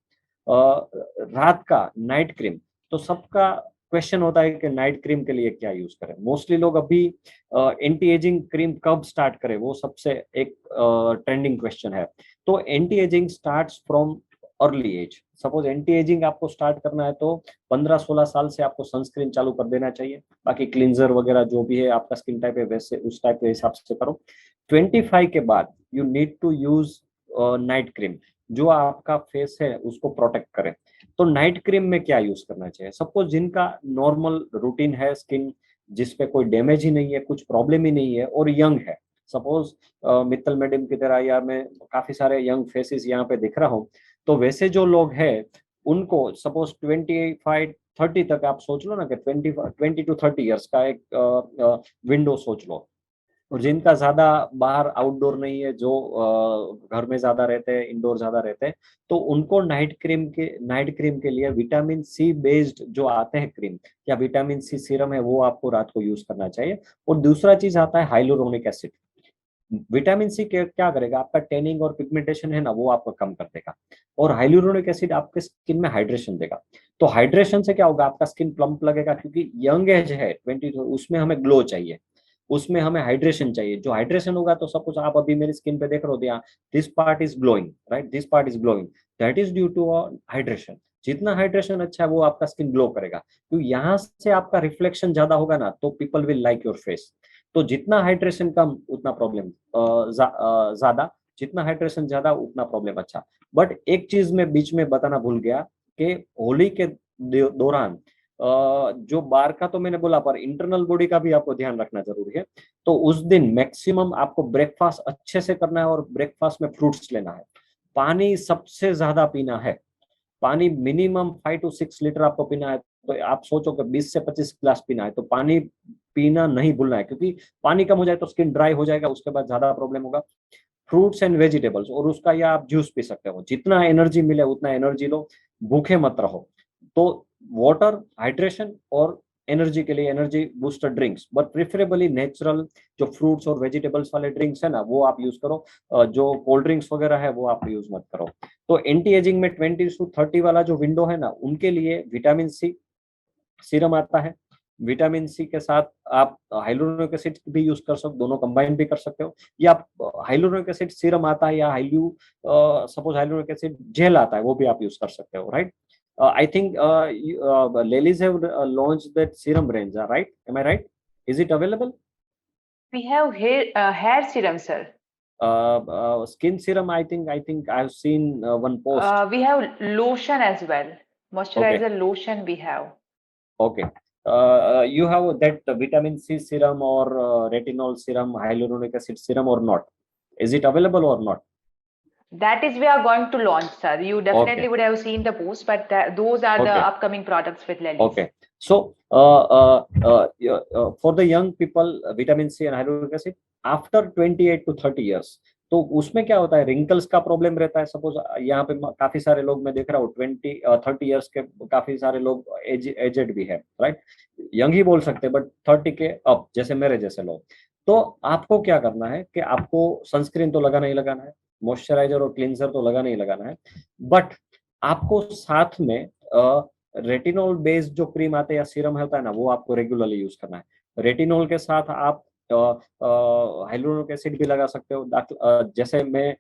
[SPEAKER 2] रात का नाइट क्रीम, तो सबका क्वेश्चन होता है कि नाइट क्रीम के लिए क्या यूज करें। मोस्टली लोग अभी एंटी एजिंग क्रीम कब स्टार्ट करें, वो सबसे एक ट्रेंडिंग क्वेश्चन है। तो anti ageing starts from early age. Suppose anti ageing आपको स्टार्ट करना है तो 15-16 साल से आपको सनस्क्रीन चालू कर देना चाहिए। बाकी क्लिंजर वगैरह जो भी है, आपका स्किन टाइप है वैसे उस टाइप के हिसाब से करो। 25 के बाद you need to use night cream, जो आपका फेस है उसको प्रोटेक्ट करे। तो नाइट क्रीम में क्या यूज करना चाहिए, सपोज जिनका नॉर्मल रूटीन है स्किन, जिसपे कोई डैमेज ही नहीं है, कुछ प्रॉब्लम ही नहीं है, और यंग है, सपोज मित्तल मैडम की तरह, या मैं काफी सारे यंग फेसेस यहाँ पे दिख रहा हूँ, तो वैसे जो लोग हैं उनको सपोज 25-30 तक आप सोच लो ना, कि 20-30 ईयर्स का एक विंडो सोच लो। और जिनका ज्यादा बाहर आउटडोर नहीं है, जो घर में ज्यादा रहते हैं, इंडोर ज्यादा रहते हैं, तो उनको नाइट क्रीम के लिए विटामिन सी बेस्ड जो आते हैं क्रीम, या विटामिन सी सीरम है, वो आपको रात को यूज करना चाहिए। और दूसरा चीज आता है हाइलुरोनिक एसिड। विटामिन सी क्या करेगा, आपका टैनिंग और पिगमेंटेशन है ना, वो आपको कम कर देगा। और हाइलुरोनिक एसिड आपके स्किन में हाइड्रेशन देगा। तो हाइड्रेशन से क्या होगा, आपका स्किन प्लम्प लगेगा, क्योंकि यंग एज है 20, उसमें हमें ग्लो चाहिए, उसमें हमें हाइड्रेशन चाहिए। जो हाइड्रेशन होगा, तो सपोज आप अभी मेरी स्किन पे देख रहे हो, this part is glowing, right, this part is glowing, that is due to hydration. जितना हाइड्रेशन अच्छा है, वो आपका स्किन ग्लो करेगा। क्योंकि यहाँ से आपका रिफ्लेक्शन ज्यादा होगा ना, तो people will like your face. तो जितना हाइड्रेशन कम उतना प्रॉब्लम ज्यादा, जितना हाइड्रेशन ज्यादा उतना प्रॉब्लम अच्छा। बट एक चीज मैं बीच में बताना भूल गया, कि होली के दौरान जो बाहर का तो मैंने बोला, पर इंटरनल बॉडी का भी आपको ध्यान रखना जरूरी है। तो उस दिन मैक्सिमम आपको ब्रेकफास्ट अच्छे से करना है, और ब्रेकफास्ट में फ्रूट्स लेना है। पानी सबसे ज्यादा पीना है, पानी मिनिमम 5 to 6 लीटर आपको पीना है। तो आप सोचो कि 20 से 25 गिलास पीना है, तो पानी पीना नहीं भूलना है, क्योंकि पानी कम हो जाए तो स्किन ड्राई हो जाएगा, उसके बाद ज्यादा प्रॉब्लम होगा। फ्रूट्स एंड वेजिटेबल्स, और उसका या आप जूस पी सकते हो, जितना एनर्जी मिले उतना एनर्जी लो, भूखे मत रहो। तो वाटर, हाइड्रेशन और एनर्जी के लिए energy booster drinks, but preferably natural, जो फ्रूट्स और वेजिटेबल्स वाले ड्रिंक्स है ना, वो आप यूज करो। जो कोल्ड ड्रिंक्स वगैरह है वो आप यूज मत करो। तो एंटी एजिंग में 20 to 30 वाला जो विंडो है ना, उनके लिए विटामिन सी सीरम आता है। विटामिन सी के साथ आप हाइलुरोनिक एसिड भी यूज कर सकते हो, दोनों कंबाइन भी कर सकते हो। या हाइलुरोनिक एसिड सीरम आता है, या सपोज हाइलुरोनिक एसिड जेल आता है, वो भी आप यूज कर सकते हो, right. I think Lely's have launched that serum range, right? Am I right? Is it available?
[SPEAKER 1] We have hair serum, sir.
[SPEAKER 2] Skin serum, I think I've seen one post.
[SPEAKER 1] We have lotion as well.
[SPEAKER 2] Okay.
[SPEAKER 1] Moisturizer lotion we have.
[SPEAKER 2] Okay. You have that vitamin C serum or retinol serum, hyaluronic acid serum or not? Is it available or not?
[SPEAKER 1] That is we are going to launch, sir. You definitely
[SPEAKER 2] Okay.
[SPEAKER 1] would have seen the post, but those are the
[SPEAKER 2] Okay.
[SPEAKER 1] upcoming products with Lely's.
[SPEAKER 2] Okay. So, for the young people, vitamin C and hyaluronic acid after 28 to 30 years. तो उसमें क्या होता है, रिंकल्स का प्रॉब्लम रहता है। सपोज यहाँ पे काफी सारे लोग मैं देख रहा हूँ 20-30 ईयर्स के, काफी सारे लोग एजेड भी है, राइट। यंग ही बोल सकते हैं, बट 30 के अप, जैसे मेरे जैसे लोग। तो आपको क्या करना है, कि आपको सनस्क्रीन तो लगाना ही लगाना है, मॉइस्चराइजर और क्लींजर तो लगाना ही लगाना है, बट आपको साथ में रेटिनॉल बेस्ड जो क्रीम आते हैं या सीरम होता है ना, वो आपको रेगुलरली यूज करना है। रेटिनॉल के साथ आप हाइलुरोनिक एसिड भी लगा सकते हो। जैसे मैं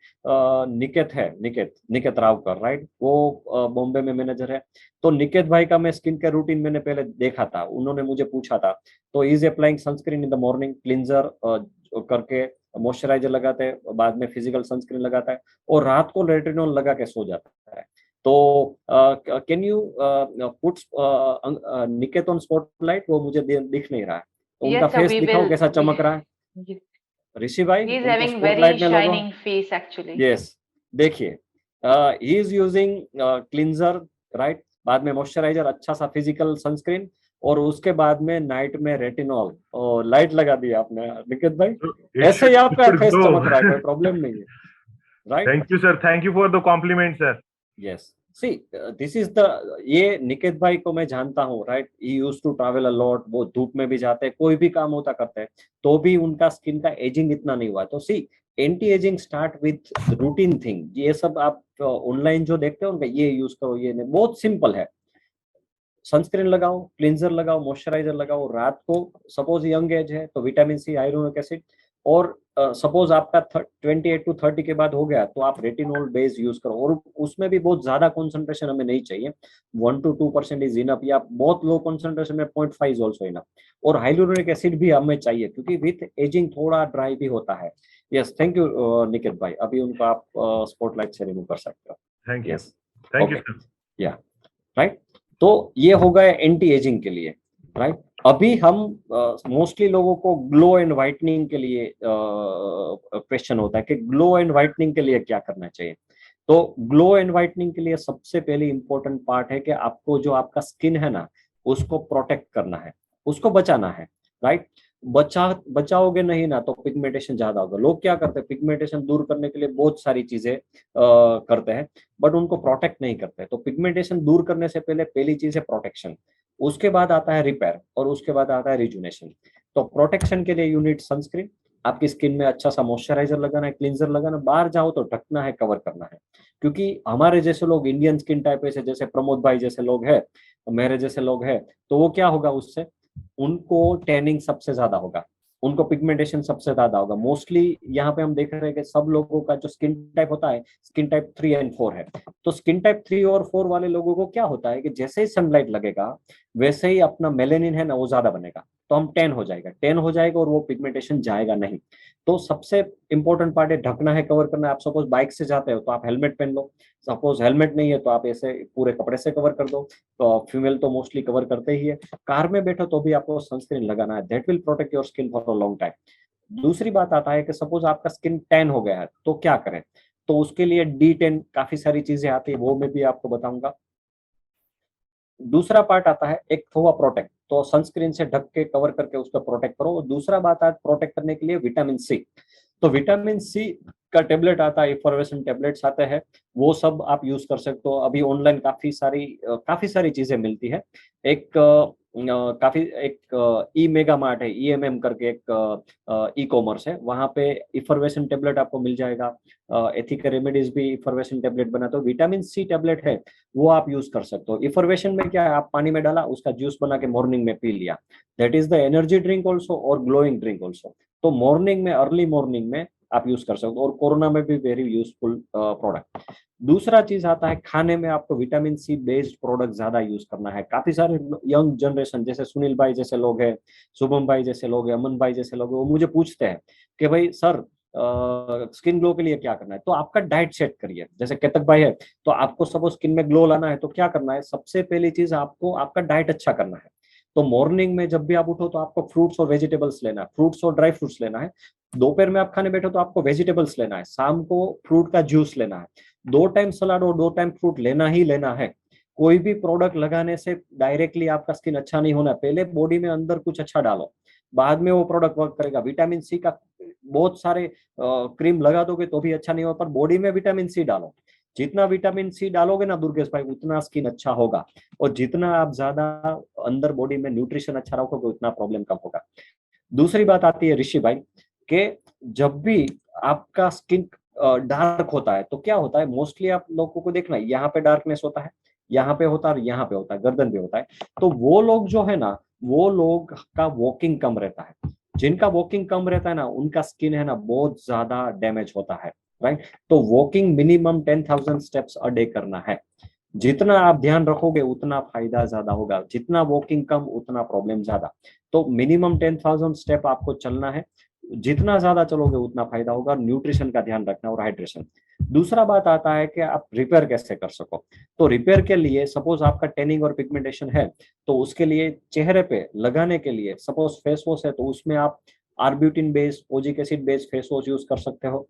[SPEAKER 2] निकेत रावकर, राइट, वो बॉम्बे में मैनेजर है। तो निकेत भाई का मैं स्किन केयर रूटीन मैंने पहले देखा था, उन्होंने मुझे पूछा था। तो is applying sunscreen in the morning, cleanser करके मॉइस्चराइजर लगाते हैं, बाद में फिजिकल सनस्क्रीन लगाता है, और रात को रेटिनॉल लगा के सो जाता है। तो can you put Niket on spotlight? वो मुझे दिख नहीं रहा है, तो उनका
[SPEAKER 1] Yes, sir,
[SPEAKER 2] फेस
[SPEAKER 1] we
[SPEAKER 2] दिखाओ
[SPEAKER 1] will.
[SPEAKER 2] कैसा चमक रहा है। ऋषि भाई,
[SPEAKER 1] He is
[SPEAKER 2] उनको
[SPEAKER 1] having very
[SPEAKER 2] स्पॉटलाइट में लगाओ।
[SPEAKER 1] shining face actually.
[SPEAKER 2] यस, देखिए, he is using cleanser, right, बाद में मॉइस्चराइजर, अच्छा सा फिजिकल सनस्क्रीन, और उसके बाद में नाइट में रेटिनॉल और लाइट लगा दी आपने निकेत भाई।
[SPEAKER 3] It
[SPEAKER 2] ऐसे ही आपका
[SPEAKER 3] should
[SPEAKER 2] फेस
[SPEAKER 3] go.
[SPEAKER 2] चमक रहा है, कोई प्रॉब्लम नहीं है, right.
[SPEAKER 3] Thank you, sir. Thank you for the compliment, sir.
[SPEAKER 2] Yes, see, this is the, ये निकेत भाई को मैं जानता हूँ, right, he used to travel a lot, वो धूप में भी जाते हैं, कोई भी काम होता करते हैं, तो भी उनका स्किन का एजिंग इतना नहीं हुआ। तो see, anti ageing start with routine thing. ये सब आप ऑनलाइन जो देखते हो उनका, ये यूज करो, ये नहीं, बहुत सिंपल है। सनस्क्रीन लगाओ, क्लिंजर लगाओ, मॉइस्चराइजर लगाओ रात को। सपोज यंग एज है तो विटामिन सी, हाइलुरोनिक एसिड, और सपोज आपका 28 to 30 के बाद हो गया तो आप रेटिनॉल बेस यूज करो, और उसमें भी बहुत ज्यादा कॉन्सेंट्रेशन हमें नहीं चाहिए, 1 to 2% इज इनफ, या बहुत लो कॉन्सेंट्रेशन में 0.5 इज ऑल्सो इनफ। और हाइलुरोनिक एसिड भी हमें चाहिए, क्योंकि विथ एजिंग थोड़ा ड्राई भी होता है। यस, थैंक यू निकेत भाई, अभी उनको आप स्पॉटलाइट से रिमूव कर सकते हो।
[SPEAKER 3] Thank you.
[SPEAKER 2] Yes,
[SPEAKER 3] Thank you,
[SPEAKER 2] okay,
[SPEAKER 3] sir.
[SPEAKER 2] या, राइट। तो ये हो गए एंटी एजिंग के लिए, राइट। अभी हम मोस्टली लोगों को ग्लो एंड व्हाइटनिंग के लिए क्वेश्चन होता है कि ग्लो एंड व्हाइटनिंग के लिए क्या करना चाहिए। तो ग्लो एंड व्हाइटनिंग के लिए सबसे पहले इंपॉर्टेंट पार्ट है कि आपको जो आपका स्किन है ना, उसको प्रोटेक्ट करना है, उसको बचाना है, राइट। बचाओगे नहीं ना तो पिगमेंटेशन ज्यादा होगा। लोग क्या करते हैं, पिगमेंटेशन दूर करने के लिए बहुत सारी चीजें करते हैं, बट उनको प्रोटेक्ट नहीं करते। तो पिगमेंटेशन दूर करने से पहले पहली चीज है प्रोटेक्शन, उसके बाद आता है रिपेयर, और उसके बाद आता है रिजुनेशन। तो प्रोटेक्शन के लिए यूनिट सनस्क्रीन, आपकी स्किन में अच्छा सा मॉइस्चराइजर लगाना है, क्लींजर लगाना, बाहर जाओ तो ढकना है, कवर करना है। क्योंकि हमारे जैसे लोग, इंडियन स्किन टाइप ऐसे, जैसे प्रमोद भाई जैसे लोग हैं, मेरे जैसे लोग हैं, तो वो क्या होगा उससे, उनको टैनिंग सबसे ज्यादा होगा, उनको पिगमेंटेशन सबसे ज्यादा होगा। मोस्टली यहाँ पे हम देख रहे हैं कि सब लोगों का जो स्किन टाइप होता है, स्किन टाइप 3 और 4 है। तो स्किन टाइप 3 और 4 वाले लोगों को क्या होता है कि जैसे ही सनलाइट लगेगा वैसे ही अपना मेलेनिन है ना वो ज्यादा बनेगा, तो हम टैन हो जाएगा और वो पिगमेंटेशन जाएगा नहीं। तो सबसे इंपॉर्टेंट पार्ट है ढकना है, कवर करना है। आप सपोज बाइक से जाते हो तो आप हेलमेट पहन लो, सपोज हेलमेट नहीं है तो आप ऐसे पूरे कपड़े से कवर कर दो। तो फीमेल तो मोस्टली कवर करते ही है। कार में बैठो तो भी आपको सनस्क्रीन लगाना है, that will protect your skin for a long time. दूसरी बात आता है कि सपोज आपका स्किन टैन हो गया है तो क्या करें, तो उसके लिए D10 काफी सारी चीजें आती है, वो मैं भी आपको बताऊंगा। दूसरा पार्ट आता है, एक हुआ प्रोटेक्ट, तो सनस्क्रीन से ढक के कवर करके उसको प्रोटेक्ट करो। और दूसरा बात आता है प्रोटेक्ट करने के लिए विटामिन सी। तो विटामिन सी का टेबलेट आता है, इफरवेशन टेबलेट्स आते हैं, वो सब आप यूज कर सकते हो। अभी ऑनलाइन काफी सारी चीजें मिलती है। एक काफी एक ई मेगा मार्ट है, EMM करके एक ई कॉमर्स है, वहां पे इफरवेशन टेबलेट आपको मिल जाएगा। एथिकल रेमेडीज भी इफरवेशन टेबलेट बनाते हो। विटामिन सी टेबलेट है, वो आप यूज कर सकते हो। इफरवेशन में क्या है, आप पानी में डाला, उसका जूस बना के मॉर्निंग में पी लिया, that is the energy drink also और ग्लोइंग ड्रिंक ऑल्सो। तो मॉर्निंग में, अर्ली मॉर्निंग में आप यूज कर सकते हो, और कोरोना में भी वेरी यूजफुल प्रोडक्ट। दूसरा चीज आता है खाने में, आपको विटामिन सी बेस्ड प्रोडक्ट ज्यादा यूज करना है। काफी सारे यंग जनरेशन जैसे सुनील भाई जैसे लोग हैं, शुभम भाई जैसे लोग हैं, अमन भाई जैसे लोग हैं, वो मुझे पूछते हैं कि भाई सर स्किन ग्लो के लिए क्या करना है। तो आपका डाइट सेट करिए। जैसे केतक भाई है, तो आपको सपोज स्किन में ग्लो लाना है तो क्या करना है, सबसे पहली चीज आपको आपका डाइट अच्छा करना है। तो मॉर्निंग में जब भी आप उठो तो आपको फ्रूट्स और वेजिटेबल्स लेना है, फ्रूट्स और ड्राई फ्रूट्स लेना है। दोपहर में आप खाने बैठो तो आपको वेजिटेबल्स लेना है, शाम को फ्रूट का जूस लेना है। 2 टाइम सलाद और 2 टाइम फ्रूट लेना ही लेना है। कोई भी प्रोडक्ट लगाने से डायरेक्टली आपका स्किन अच्छा नहीं होना, पहले बॉडी में अंदर कुछ अच्छा डालो, बाद में वो प्रोडक्ट वर्क करेगा। विटामिन सी का बहुत सारे क्रीम लगा दोगे तो भी अच्छा नहीं होगा, पर बॉडी में विटामिन सी डालो। जितना विटामिन सी डालोगे ना दुर्गेश भाई, उतना स्किन अच्छा होगा। और जितना आप ज्यादा अंदर बॉडी में न्यूट्रिशन अच्छा रखोगे उतना प्रॉब्लम कम होगा। दूसरी बात आती है ऋषि भाई, कि जब भी आपका स्किन डार्क होता है तो क्या होता है, मोस्टली आप लोगों को देखना, यहाँ पे डार्कनेस होता है, यहाँ पे होता है, और यहाँ पे होता है, गर्दन पे होता है। तो वो लोग जो है ना, वो लोग का वॉकिंग कम रहता है। जिनका वॉकिंग कम रहता है ना, उनका स्किन है ना बहुत ज्यादा डैमेज होता है, राइट। तो walking minimum 10,000 steps a day करना है। जितना आप ध्यान रखोगे उतना फायदा ज्यादा होगा, जितना वॉकिंग कम उतना प्रॉब्लम ज्यादा। तो मिनिमम 10,000 स्टेप आपको चलना है, जितना ज्यादा चलोगे उतना फायदा होगा। न्यूट्रिशन का ध्यान रखना और हाइड्रेशन। दूसरा बात आता है कि आप रिपेयर कैसे कर सको। तो रिपेयर के लिए सपोज आपका टैनिंग और पिगमेंटेशन है, तो उसके लिए चेहरे पे लगाने के लिए सपोज फेस वॉश है, तो उसमें आप arbutin based kojic acid based face wash use कर सकते हो,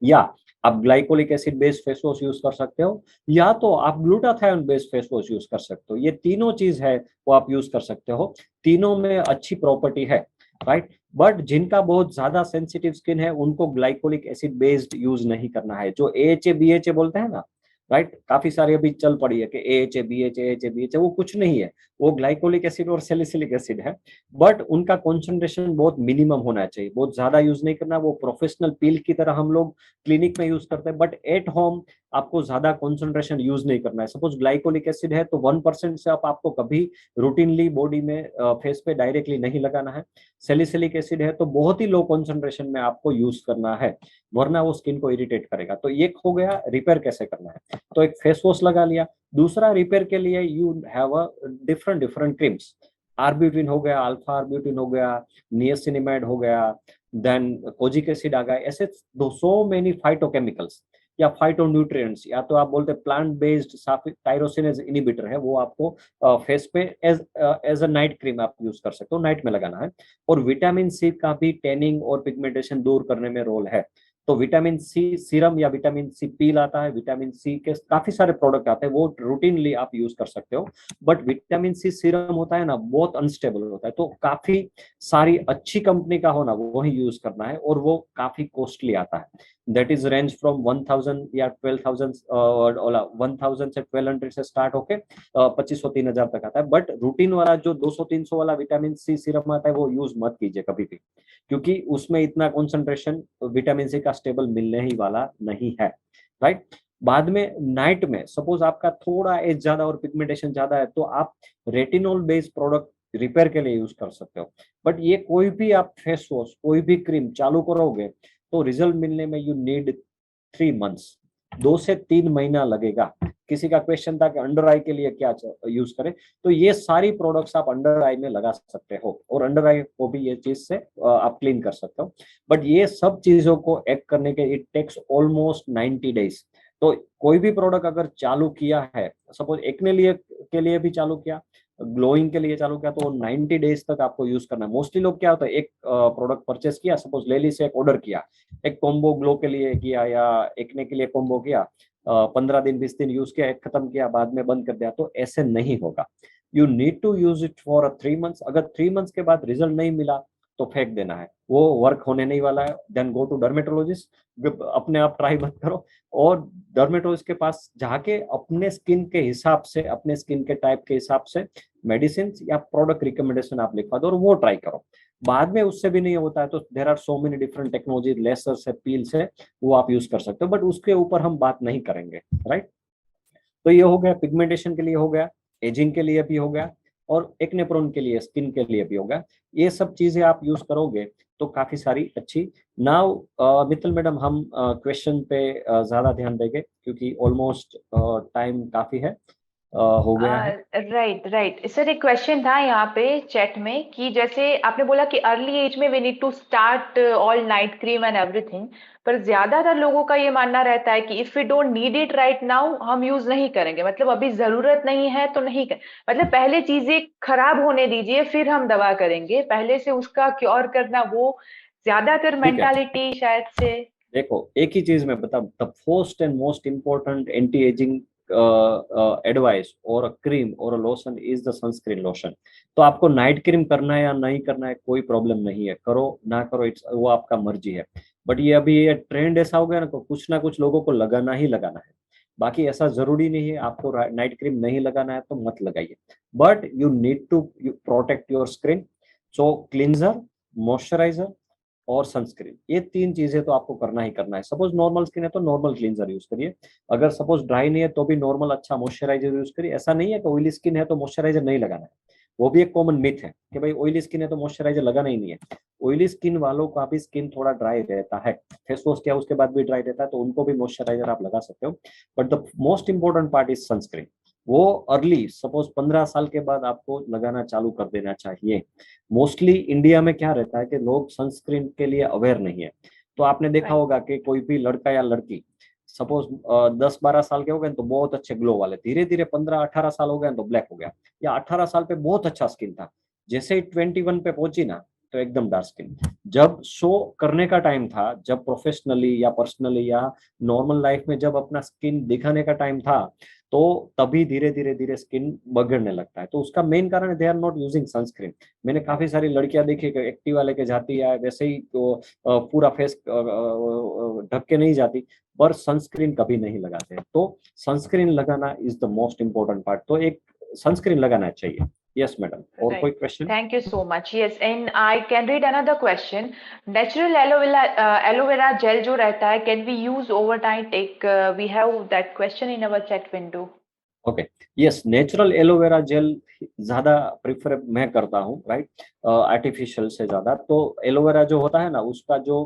[SPEAKER 2] या आप glycolic acid based face wash use कर सकते हो, या तो आप glutathione based face wash use कर सकते हो। ये तीनों चीज है वो आप यूज कर सकते हो, तीनों में अच्छी प्रॉपर्टी है, राइट। बट जिनका बहुत ज्यादा सेंसिटिव स्किन है उनको ग्लाइकोलिक एसिड बेस्ड यूज नहीं करना है, जो एएचए बीएचए बोलते हैं ना, राइट। काफी सारी अभी चल पड़ी है कि एएचए बीएचए, वो कुछ नहीं है, वो ग्लाइकोलिक एसिड और सैलिसिलिक एसिड है। बट उनका कॉन्सेंट्रेशन बहुत मिनिमम होना चाहिए, बहुत ज्यादा यूज नहीं करना। वो प्रोफेशनल पील की तरह हम लोग क्लिनिक में यूज करते हैं, बट एट होम आपको ज्यादा कॉन्सेंट्रेशन यूज नहीं करना है। सपोज ग्लाइकोलिक एसिड है तो 1% से आप आपको कभी रूटीनली बॉडी में फेस पे डायरेक्टली नहीं लगाना है। सैलिसिलिक एसिड है तो बहुत ही लो कॉन्सेंट्रेशन में आपको यूज करना है, वरना वो स्किन को इरिटेट करेगा। तो ये हो गया रिपेयर कैसे करना है। तो एक फेस वॉश लगा लिया। दूसरा रिपेयर के लिए you have a different different creams. Arbutin हो गया, अल्फा आर्ब्यूटिन हो गया, नियासिनामाइड हो गया, देन कोजिक एसिड आ गया। ऐसे दो सो मेनी फाइटोकेमिकल्स या फाइटोन्यूट्रिएंट्स, या तो आप बोलते हैं प्लांट बेस्ड टायरोसिनेज इनिबिटर है, वो आपको फेस पे एज अ नाइट क्रीम आप यूज कर सकते हो, नाइट में लगाना है। और विटामिन सी का भी टैनिंग और पिगमेंटेशन दूर करने में रोल है। तो विटामिन सी सीरम या विटामिन सी पील आता है, विटामिन सी के काफी सारे प्रोडक्ट आते हैं, वो रूटीनली आप यूज कर सकते हो। बट विटामिन सी सीरम होता है ना बहुत अनस्टेबल होता है, तो काफी सारी अच्छी कंपनी का हो ना वो ही यूज करना है, और वो काफी कॉस्टली आता है। दैट इज रेंज फ्रॉम 1000 या 12,000, 1000 से 1200 से स्टार्ट होके 2500-3000 तक आता है। बट रूटीन वाला जो 200-300 वाला विटामिन सी सीरम आता है वो यूज मत कीजिए कभी भी, क्योंकि उसमें इतना कॉन्सेंट्रेशन विटामिन सी का स्टेबल मिलने ही वाला नहीं है, राइट। बाद में नाइट में सपोज आपका थोड़ा एज ज्यादा और पिगमेंटेशन ज्यादा है, तो आप रेटिनॉल बेस्ड प्रोडक्ट रिपेयर के लिए यूज कर सकते हो। बट ये कोई भी आप फेस वॉश कोई भी क्रीम चालू करोगे तो रिजल्ट मिलने में यू नीड 3 मंथ्स, 2 से 3 महीना लगेगा। किसी का क्वेश्चन था कि अंडर आई के लिए क्या यूज करें, तो ये सारी प्रोडक्ट्स आप अंडर आई में लगा सकते हो, और अंडर आई को भी ये चीज से आप क्लीन कर सकते हो। बट ये सब चीजों को एक्ट करने के इट टेक्स ऑलमोस्ट 90 डेज। तो कोई भी प्रोडक्ट अगर चालू किया है, सपोज एक्ने लिए के लिए भी चालू किया, ग्लोइंग के लिए चालू किया, तो 90 डेज तक आपको यूज करना है। मोस्टली लोग क्या होता है, एक प्रोडक्ट परचेस किया, सपोज लेली से एक ऑर्डर किया, एक कॉम्बो ग्लो के लिए किया या एक्ने के लिए कॉम्बो किया, 15 दिन 20 दिन यूज किया, एक खत्म किया, बाद में बंद कर दिया, तो ऐसे नहीं होगा। You need to use it for 3 months. अगर 3 मंथ्स के बाद रिजल्ट नहीं मिला तो फेंक देना है, वो वर्क होने नहीं वाला है। देन गो टू डर्मेटोलॉजिस्ट, अपने आप ट्राई मत करो, और डर्मेटोलॉजिस्ट के पास जाके अपने स्किन के हिसाब से, अपने स्किन के टाइप के हिसाब से मेडिसिन या प्रोडक्ट रिकमेंडेशन आप लिखवा दो और वो ट्राई करो। बाद में उससे भी नहीं होता है तो there are so many different technology, laser से पील से, वो आप यूज कर सकते हो, बट उसके ऊपर हम बात नहीं करेंगे, राइट। तो ये हो गया पिगमेंटेशन के लिए, हो गया एजिंग के लिए भी हो गया, और एक्ने प्रोन के लिए, स्किन के लिए भी हो गया। ये सब चीजें आप यूज करोगे तो काफी सारी अच्छी। नाउ मित्तल मैडम, हम क्वेश्चन पे ज्यादा ध्यान देंगे क्योंकि ऑलमोस्ट टाइम काफी है, हो गया है।
[SPEAKER 1] राइट राइट सर, एक क्वेश्चन था यहाँ पे चैट में कि जैसे आपने बोला कि अर्ली एज में we need to start all night cream and everything, पर ज्यादातर लोगों का ये मानना रहता है कि if we don't need it right now हम यूज नहीं करेंगे, मतलब अभी जरूरत नहीं है तो नहीं कर, मतलब पहले चीजें खराब होने दीजिए फिर हम दवा करेंगे, पहले से उसका क्योर करना, वो ज्यादातर
[SPEAKER 2] ठीक है,
[SPEAKER 1] मेंटालिटी शायद से।
[SPEAKER 2] देखो एक ही चीज मैं बता, the first and most important anti ageing advice और क्रीम और lotion is the sunscreen lotion. तो आपको नाइट क्रीम करना है या नहीं करना है कोई प्रॉब्लम नहीं है, करो ना करो, इट्स वो आपका मर्जी है। बट ये अभी ये ट्रेंड ऐसा हो गया ना, कुछ ना कुछ लोगों को लगाना ही लगाना है। बाकी ऐसा जरूरी नहीं है, आपको नाइट क्रीम नहीं लगाना है तो मत लगाइए, but you need to protect your skin. So cleanser, moisturiser और सनस्क्रीन, ये 3 चीजें तो आपको करना ही करना है। सपोज नॉर्मल स्किन है तो नॉर्मल क्लींजर यूज करिए, अगर सपोज ड्राई नहीं है तो भी नॉर्मल अच्छा मॉइस्चराइजर यूज करिए। ऐसा नहीं है कि ऑयली स्किन है तो मॉइस्चराइजर नहीं लगाना है, वो भी एक कॉमन मिथ है कि भाई ऑयली स्किन है तो मॉइस्चराइजर लगाना ही नहीं है। ऑयली स्किन वालों का भी स्किन थोड़ा ड्राई रहता है, फेस वॉश किया उसके बाद भी ड्राई रहता है, तो उनको भी मॉइस्चराइजर आप लगा सकते हो। But the most important part is sunscreen. वो अर्ली सपोज 15 साल के बाद आपको लगाना चालू कर देना चाहिए। मोस्टली इंडिया में क्या रहता है कि लोग सनस्क्रीन के लिए अवेयर नहीं है। तो आपने देखा होगा कि कोई भी लड़का या लड़की सपोज 10-12 साल के हो गए तो बहुत अच्छे ग्लो वाले, धीरे धीरे 15-18 साल हो गए तो ब्लैक हो गया, या 18 साल पे बहुत अच्छा स्किन था, जैसे ही 21 पे पहुंची ना तो एकदम डार्क स्किन। जब शो करने का टाइम था, जब प्रोफेशनली या पर्सनली या नॉर्मल लाइफ में जब अपना स्किन दिखाने का टाइम था, तो तभी धीरे धीरे धीरे स्किन बगड़ने लगता है। तो उसका मेन कारण है they are not using sunscreen. मैंने काफी सारी लड़कियां देखी कि एक्टिवा लेके जाती है वैसे ही तो पूरा फेस ढक के नहीं जाती, पर सनस्क्रीन कभी नहीं लगाते। तो सनस्क्रीन लगाना is the most important part, तो एक सनस्क्रीन लगाना चाहिए। यस मैडम, और कोई question?
[SPEAKER 1] Thank you so much. Yes, and I can read another question. Natural aloe vera gel जो रहता है, can we use overnight? We have that question in our chat window.
[SPEAKER 2] Okay, yes, natural aloe vera gel ज्यादा प्रिफर मैं करता हूँ, राइट, आर्टिफिशियल से ज्यादा। तो एलोवेरा जो होता है ना, उसका जो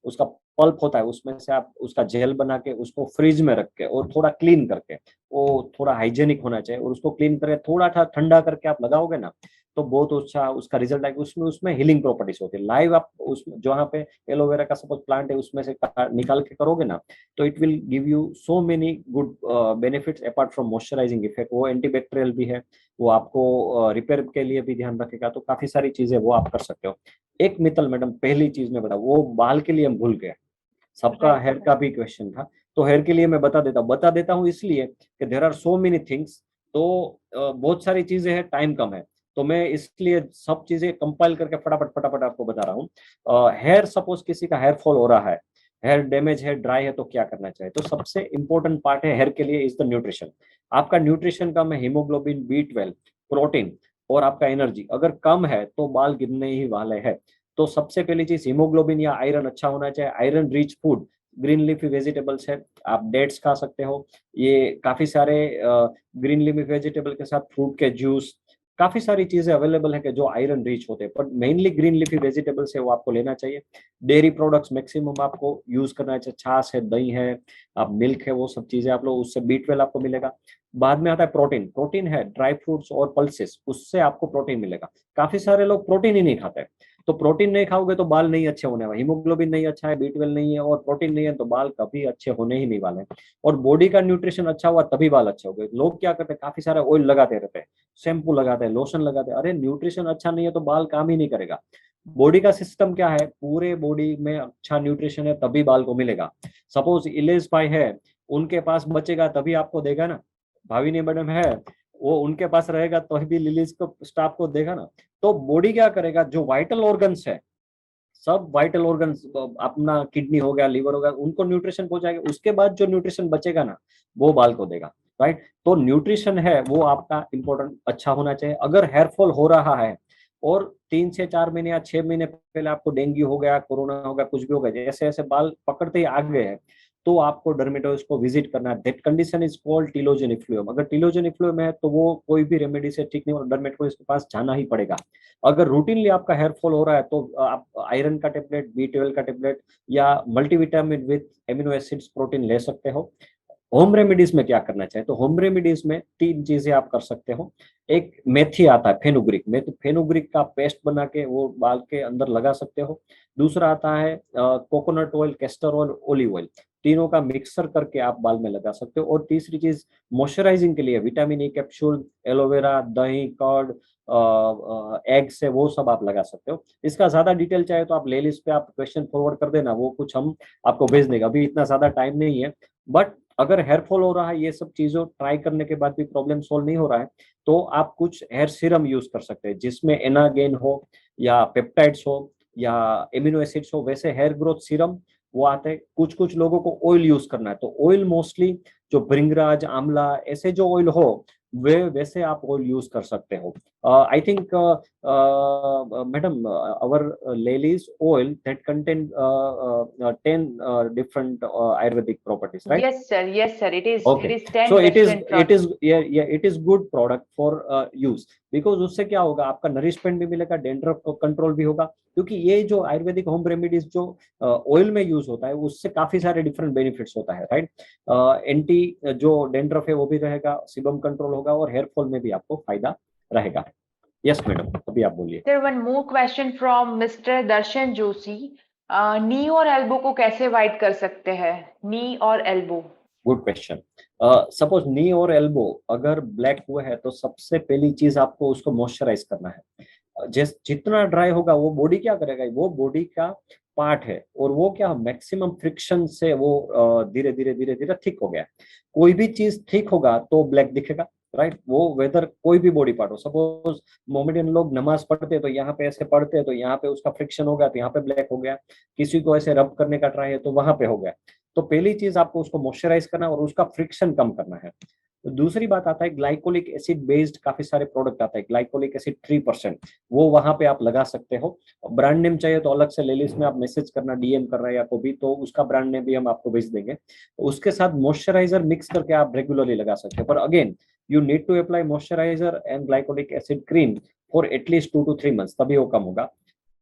[SPEAKER 2] उसका पल्प होता है, उसमें से आप उसका जेल बना के उसको फ्रिज में रख के और थोड़ा क्लीन करके, वो थोड़ा हाइजेनिक होना चाहिए, और उसको क्लीन करके थोड़ा ठंडा करके आप लगाओगे ना तो बहुत अच्छा उसका रिजल्ट आएगा। उसमें हीलिंग प्रॉपर्टीज होती है। लाइव आप उस जहाँ पे एलोवेरा का सपोज प्लांट है उसमें से निकाल के करोगे ना, तो it will give you so many good benefits apart from moisturising effect. वो एंटीबैक्टीरियल भी है, वो आपको रिपेयर के लिए भी ध्यान रखेगा, तो काफी सारी चीजें वो आप कर सकते हो। एक मित्तल मैडम, पहली चीज मैं बता, वो बाल के लिए हम भूल गए, सबका हेयर का भी क्वेश्चन था, तो हेयर के लिए मैं बता देता हूँ इसलिए कि there are so many things. तो बहुत सारी चीजें हैं, टाइम कम है, तो मैं इसलिए सब चीजें कंपाइल करके फटाफट आपको बता रहा हूँ। हेयर सपोज किसी का हेयर फॉल हो रहा है, हेयर डैमेज है, ड्राई है, तो क्या करना चाहिए? तो सबसे इंपॉर्टेंट पार्ट है हेयर के लिए इज द न्यूट्रिशन। आपका न्यूट्रिशन कम है, हीमोग्लोबिन, B12, प्रोटीन और आपका एनर्जी अगर कम है तो बाल गिरने ही वाले हैं। तो सबसे पहली चीज हीमोग्लोबिन या आयरन अच्छा होना चाहिए। Iron rich food green leafy vegetables है, आप डेट्स खा सकते हो, ये काफी सारे ग्रीन लीफी वेजिटेबल के साथ फ्रूट के जूस, काफी सारी चीजें अवेलेबल है कि जो आयरन रिच होते हैं, पर मेनली ग्रीन लीफी वेजिटेबल्स है वो आपको लेना चाहिए। डेयरी प्रोडक्ट्स मैक्सिमम आपको यूज करना चाहिए, छाछ है, दही है, आप मिल्क है, वो सब चीजें आप लो, उससे B12 आपको मिलेगा। बाद में आता है प्रोटीन। प्रोटीन है ड्राई फ्रूट्स और पल्सेस, उससे आपको प्रोटीन मिलेगा। काफी सारे लोग प्रोटीन ही नहीं खाते, तो प्रोटीन नहीं खाओगे तो बाल नहीं अच्छे होने वाले। हीमोग्लोबिन नहीं अच्छा है, B12 नहीं है और प्रोटीन नहीं है, तो बाल कभी अच्छे होने ही नहीं वाले। और बॉडी का न्यूट्रिशन अच्छा हुआ तभी बाल अच्छे हो गए। लोग क्या करते हैं, काफी सारे ऑयल लगाते रहते हैं, शैम्पू लगाते हैं, लोशन लगाते हैं, अरे न्यूट्रिशन अच्छा नहीं है तो बाल काम ही नहीं करेगा। बॉडी का सिस्टम क्या है, पूरे बॉडी में अच्छा न्यूट्रिशन है तभी बाल को मिलेगा। सपोज इलेज भाई है, उनके पास बचेगा तभी आपको देगा ना, भाविनी मैडम है वो उनके पास रहेगा तो भी लिलीज को स्टाफ को देगा ना। तो बॉडी क्या करेगा, जो वाइटल ऑर्गन्स है, सब वाइटल ऑर्गन्स, अपना किडनी हो गया, लीवर हो गया, उनको न्यूट्रिशन पहुंचाएगा, उसके बाद जो न्यूट्रिशन बचेगा ना वो बाल को देगा, राइट। तो न्यूट्रिशन है वो आपका इंपॉर्टेंट अच्छा होना चाहिए। अगर हेयरफॉल हो रहा है और 3 से 4 महीने या 6 महीने पहले आपको डेंगू हो गया, कोरोना हो गया, कुछ भी हो गया, जैसे ऐसे बाल पकड़ते ही आ गए हैं, तो आपको डर्मेटोलॉजिस्ट को विजिट करना है। That condition is called telogen effluvium. अगर टीलोजन इफ्लुएम है तो वो कोई भी रेमेडी से ठीक नहीं होगा, डर्मेटोलॉजिस्ट के पास जाना ही पड़ेगा। अगर रूटीनली आपका हेयर फॉल हो रहा है तो आप आयरन का टेबलेट, B12 का टेबलेट या multivitamin with amino acids protein ले सकते हो। होम रेमेडीज में क्या करना चाहिए, तो होम रेमेडीज में 3 चीजें आप कर सकते हो। एक मेथी आता है फेनुग्रीक, फेनुग्रीक का पेस्ट बना के वो बाल के अंदर लगा सकते हो। दूसरा आता है coconut oil, castor oil, olive oil, तीनों का मिक्सर करके आप बाल में लगा सकते हो। और तीसरी चीज मॉइस्चराइजिंग के लिए विटामिन E कैप्सूल, एलोवेरा, दही, कर्ड, एग से वो सब आप लगा सकते हो। इसका ज्यादा डिटेल चाहे तो आप ले लिस्ट पे आप क्वेश्चन फॉरवर्ड कर देना, वो कुछ हम आपको भेज देगा, अभी इतना ज्यादा टाइम नहीं है। बट अगर हेयर फॉल हो रहा है, ये सब चीजों ट्राई करने के बाद भी प्रॉब्लम सोल्व नहीं हो रहा है, तो आप कुछ हेयर सीरम यूज कर सकते हैं जिसमें एनागेन हो या पेप्टाइड्स हो या एमिनो एसिड्स हो। वैसे हेयर ग्रोथ सीरम वो आते हैं। कुछ कुछ लोगों को ऑयल यूज करना है, तो ऑयल मोस्टली जो भृंगराज, आंवला, ऐसे जो ऑयल हो वे वैसे आप ऑयल यूज कर सकते हो। I think madam, our Lely's oil that contain 10 different Ayurvedic properties, right?
[SPEAKER 1] Yes, sir. Yes, sir. It is.
[SPEAKER 2] Okay.
[SPEAKER 1] It is 10
[SPEAKER 2] So it is
[SPEAKER 1] different.
[SPEAKER 2] it is yeah, it is good product for use, because उससे क्या होगा, आपका नरिशमेंट भी मिलेगा, डेंड्रफ कंट्रोल भी होगा, क्योंकि ये जो आयुर्वेदिक होम रेमेडीज जो ऑयल में यूज होता है उससे काफी सारे डिफरेंट बेनिफिट्स होता है, राइट। एंटी जो डेंड्रफ है वो भी रहेगा, सीबम कंट्रोल होगा, और हेयर फॉल में भी आपको फायदा रहेगा। यस मैडम, अभी आप बोलिए।
[SPEAKER 1] Sir one more question from mister Darshan Joshi, knee और एल्बो को कैसे वाइट कर सकते हैं, नी और एल्बो?
[SPEAKER 2] Good question. सपोज नी और एल्बो अगर ब्लैक हुए हैं तो सबसे पहली चीज आपको उसको मॉइस्चराइज करना है। जितना ड्राई होगा वो बॉडी क्या करेगा, वो बॉडी का पार्ट है, और वो क्या मैक्सिमम फ्रिक्शन से वो धीरे धीरे धीरे धीरे थिक हो गया। कोई भी चीज थिक होगा तो ब्लैक दिखेगा, राइट। वो वेदर कोई भी बॉडी पार्ट हो, सपोज मोमेडियन लोग नमाज पढ़ते हैं तो यहाँ पे ऐसे पढ़ते हैं तो यहाँ पे उसका फ्रिक्शन होगा तो यहाँ पे ब्लैक हो गया, किसी को ऐसे रब करने का ट्राई है तो वहां पे हो गया। तो पहली चीज आपको उसको मॉइस्चराइज करना और उसका फ्रिक्शन कम करना है। तो दूसरी बात आता है ग्लाइकोलिक एसिड बेस्ड काफी सारे प्रोडक्ट आता है, ग्लाइकोलिक एसिड 3%, वो वहां पे आप लगा सकते हो। ब्रांड नेम चाहिए तो अलग से ले ली, इसमें आप मैसेज करना, डीएम कर रहे हैं या को भी, तो उसका ब्रांड नेम भी हम आपको भेज देंगे। उसके साथ मॉइस्चराइजर मिक्स करके आप रेगुलरली लगा सकते हो, पर again you need to apply moisturiser and glycolic acid cream for at least 2 to 3 months, तभी वो कम होगा।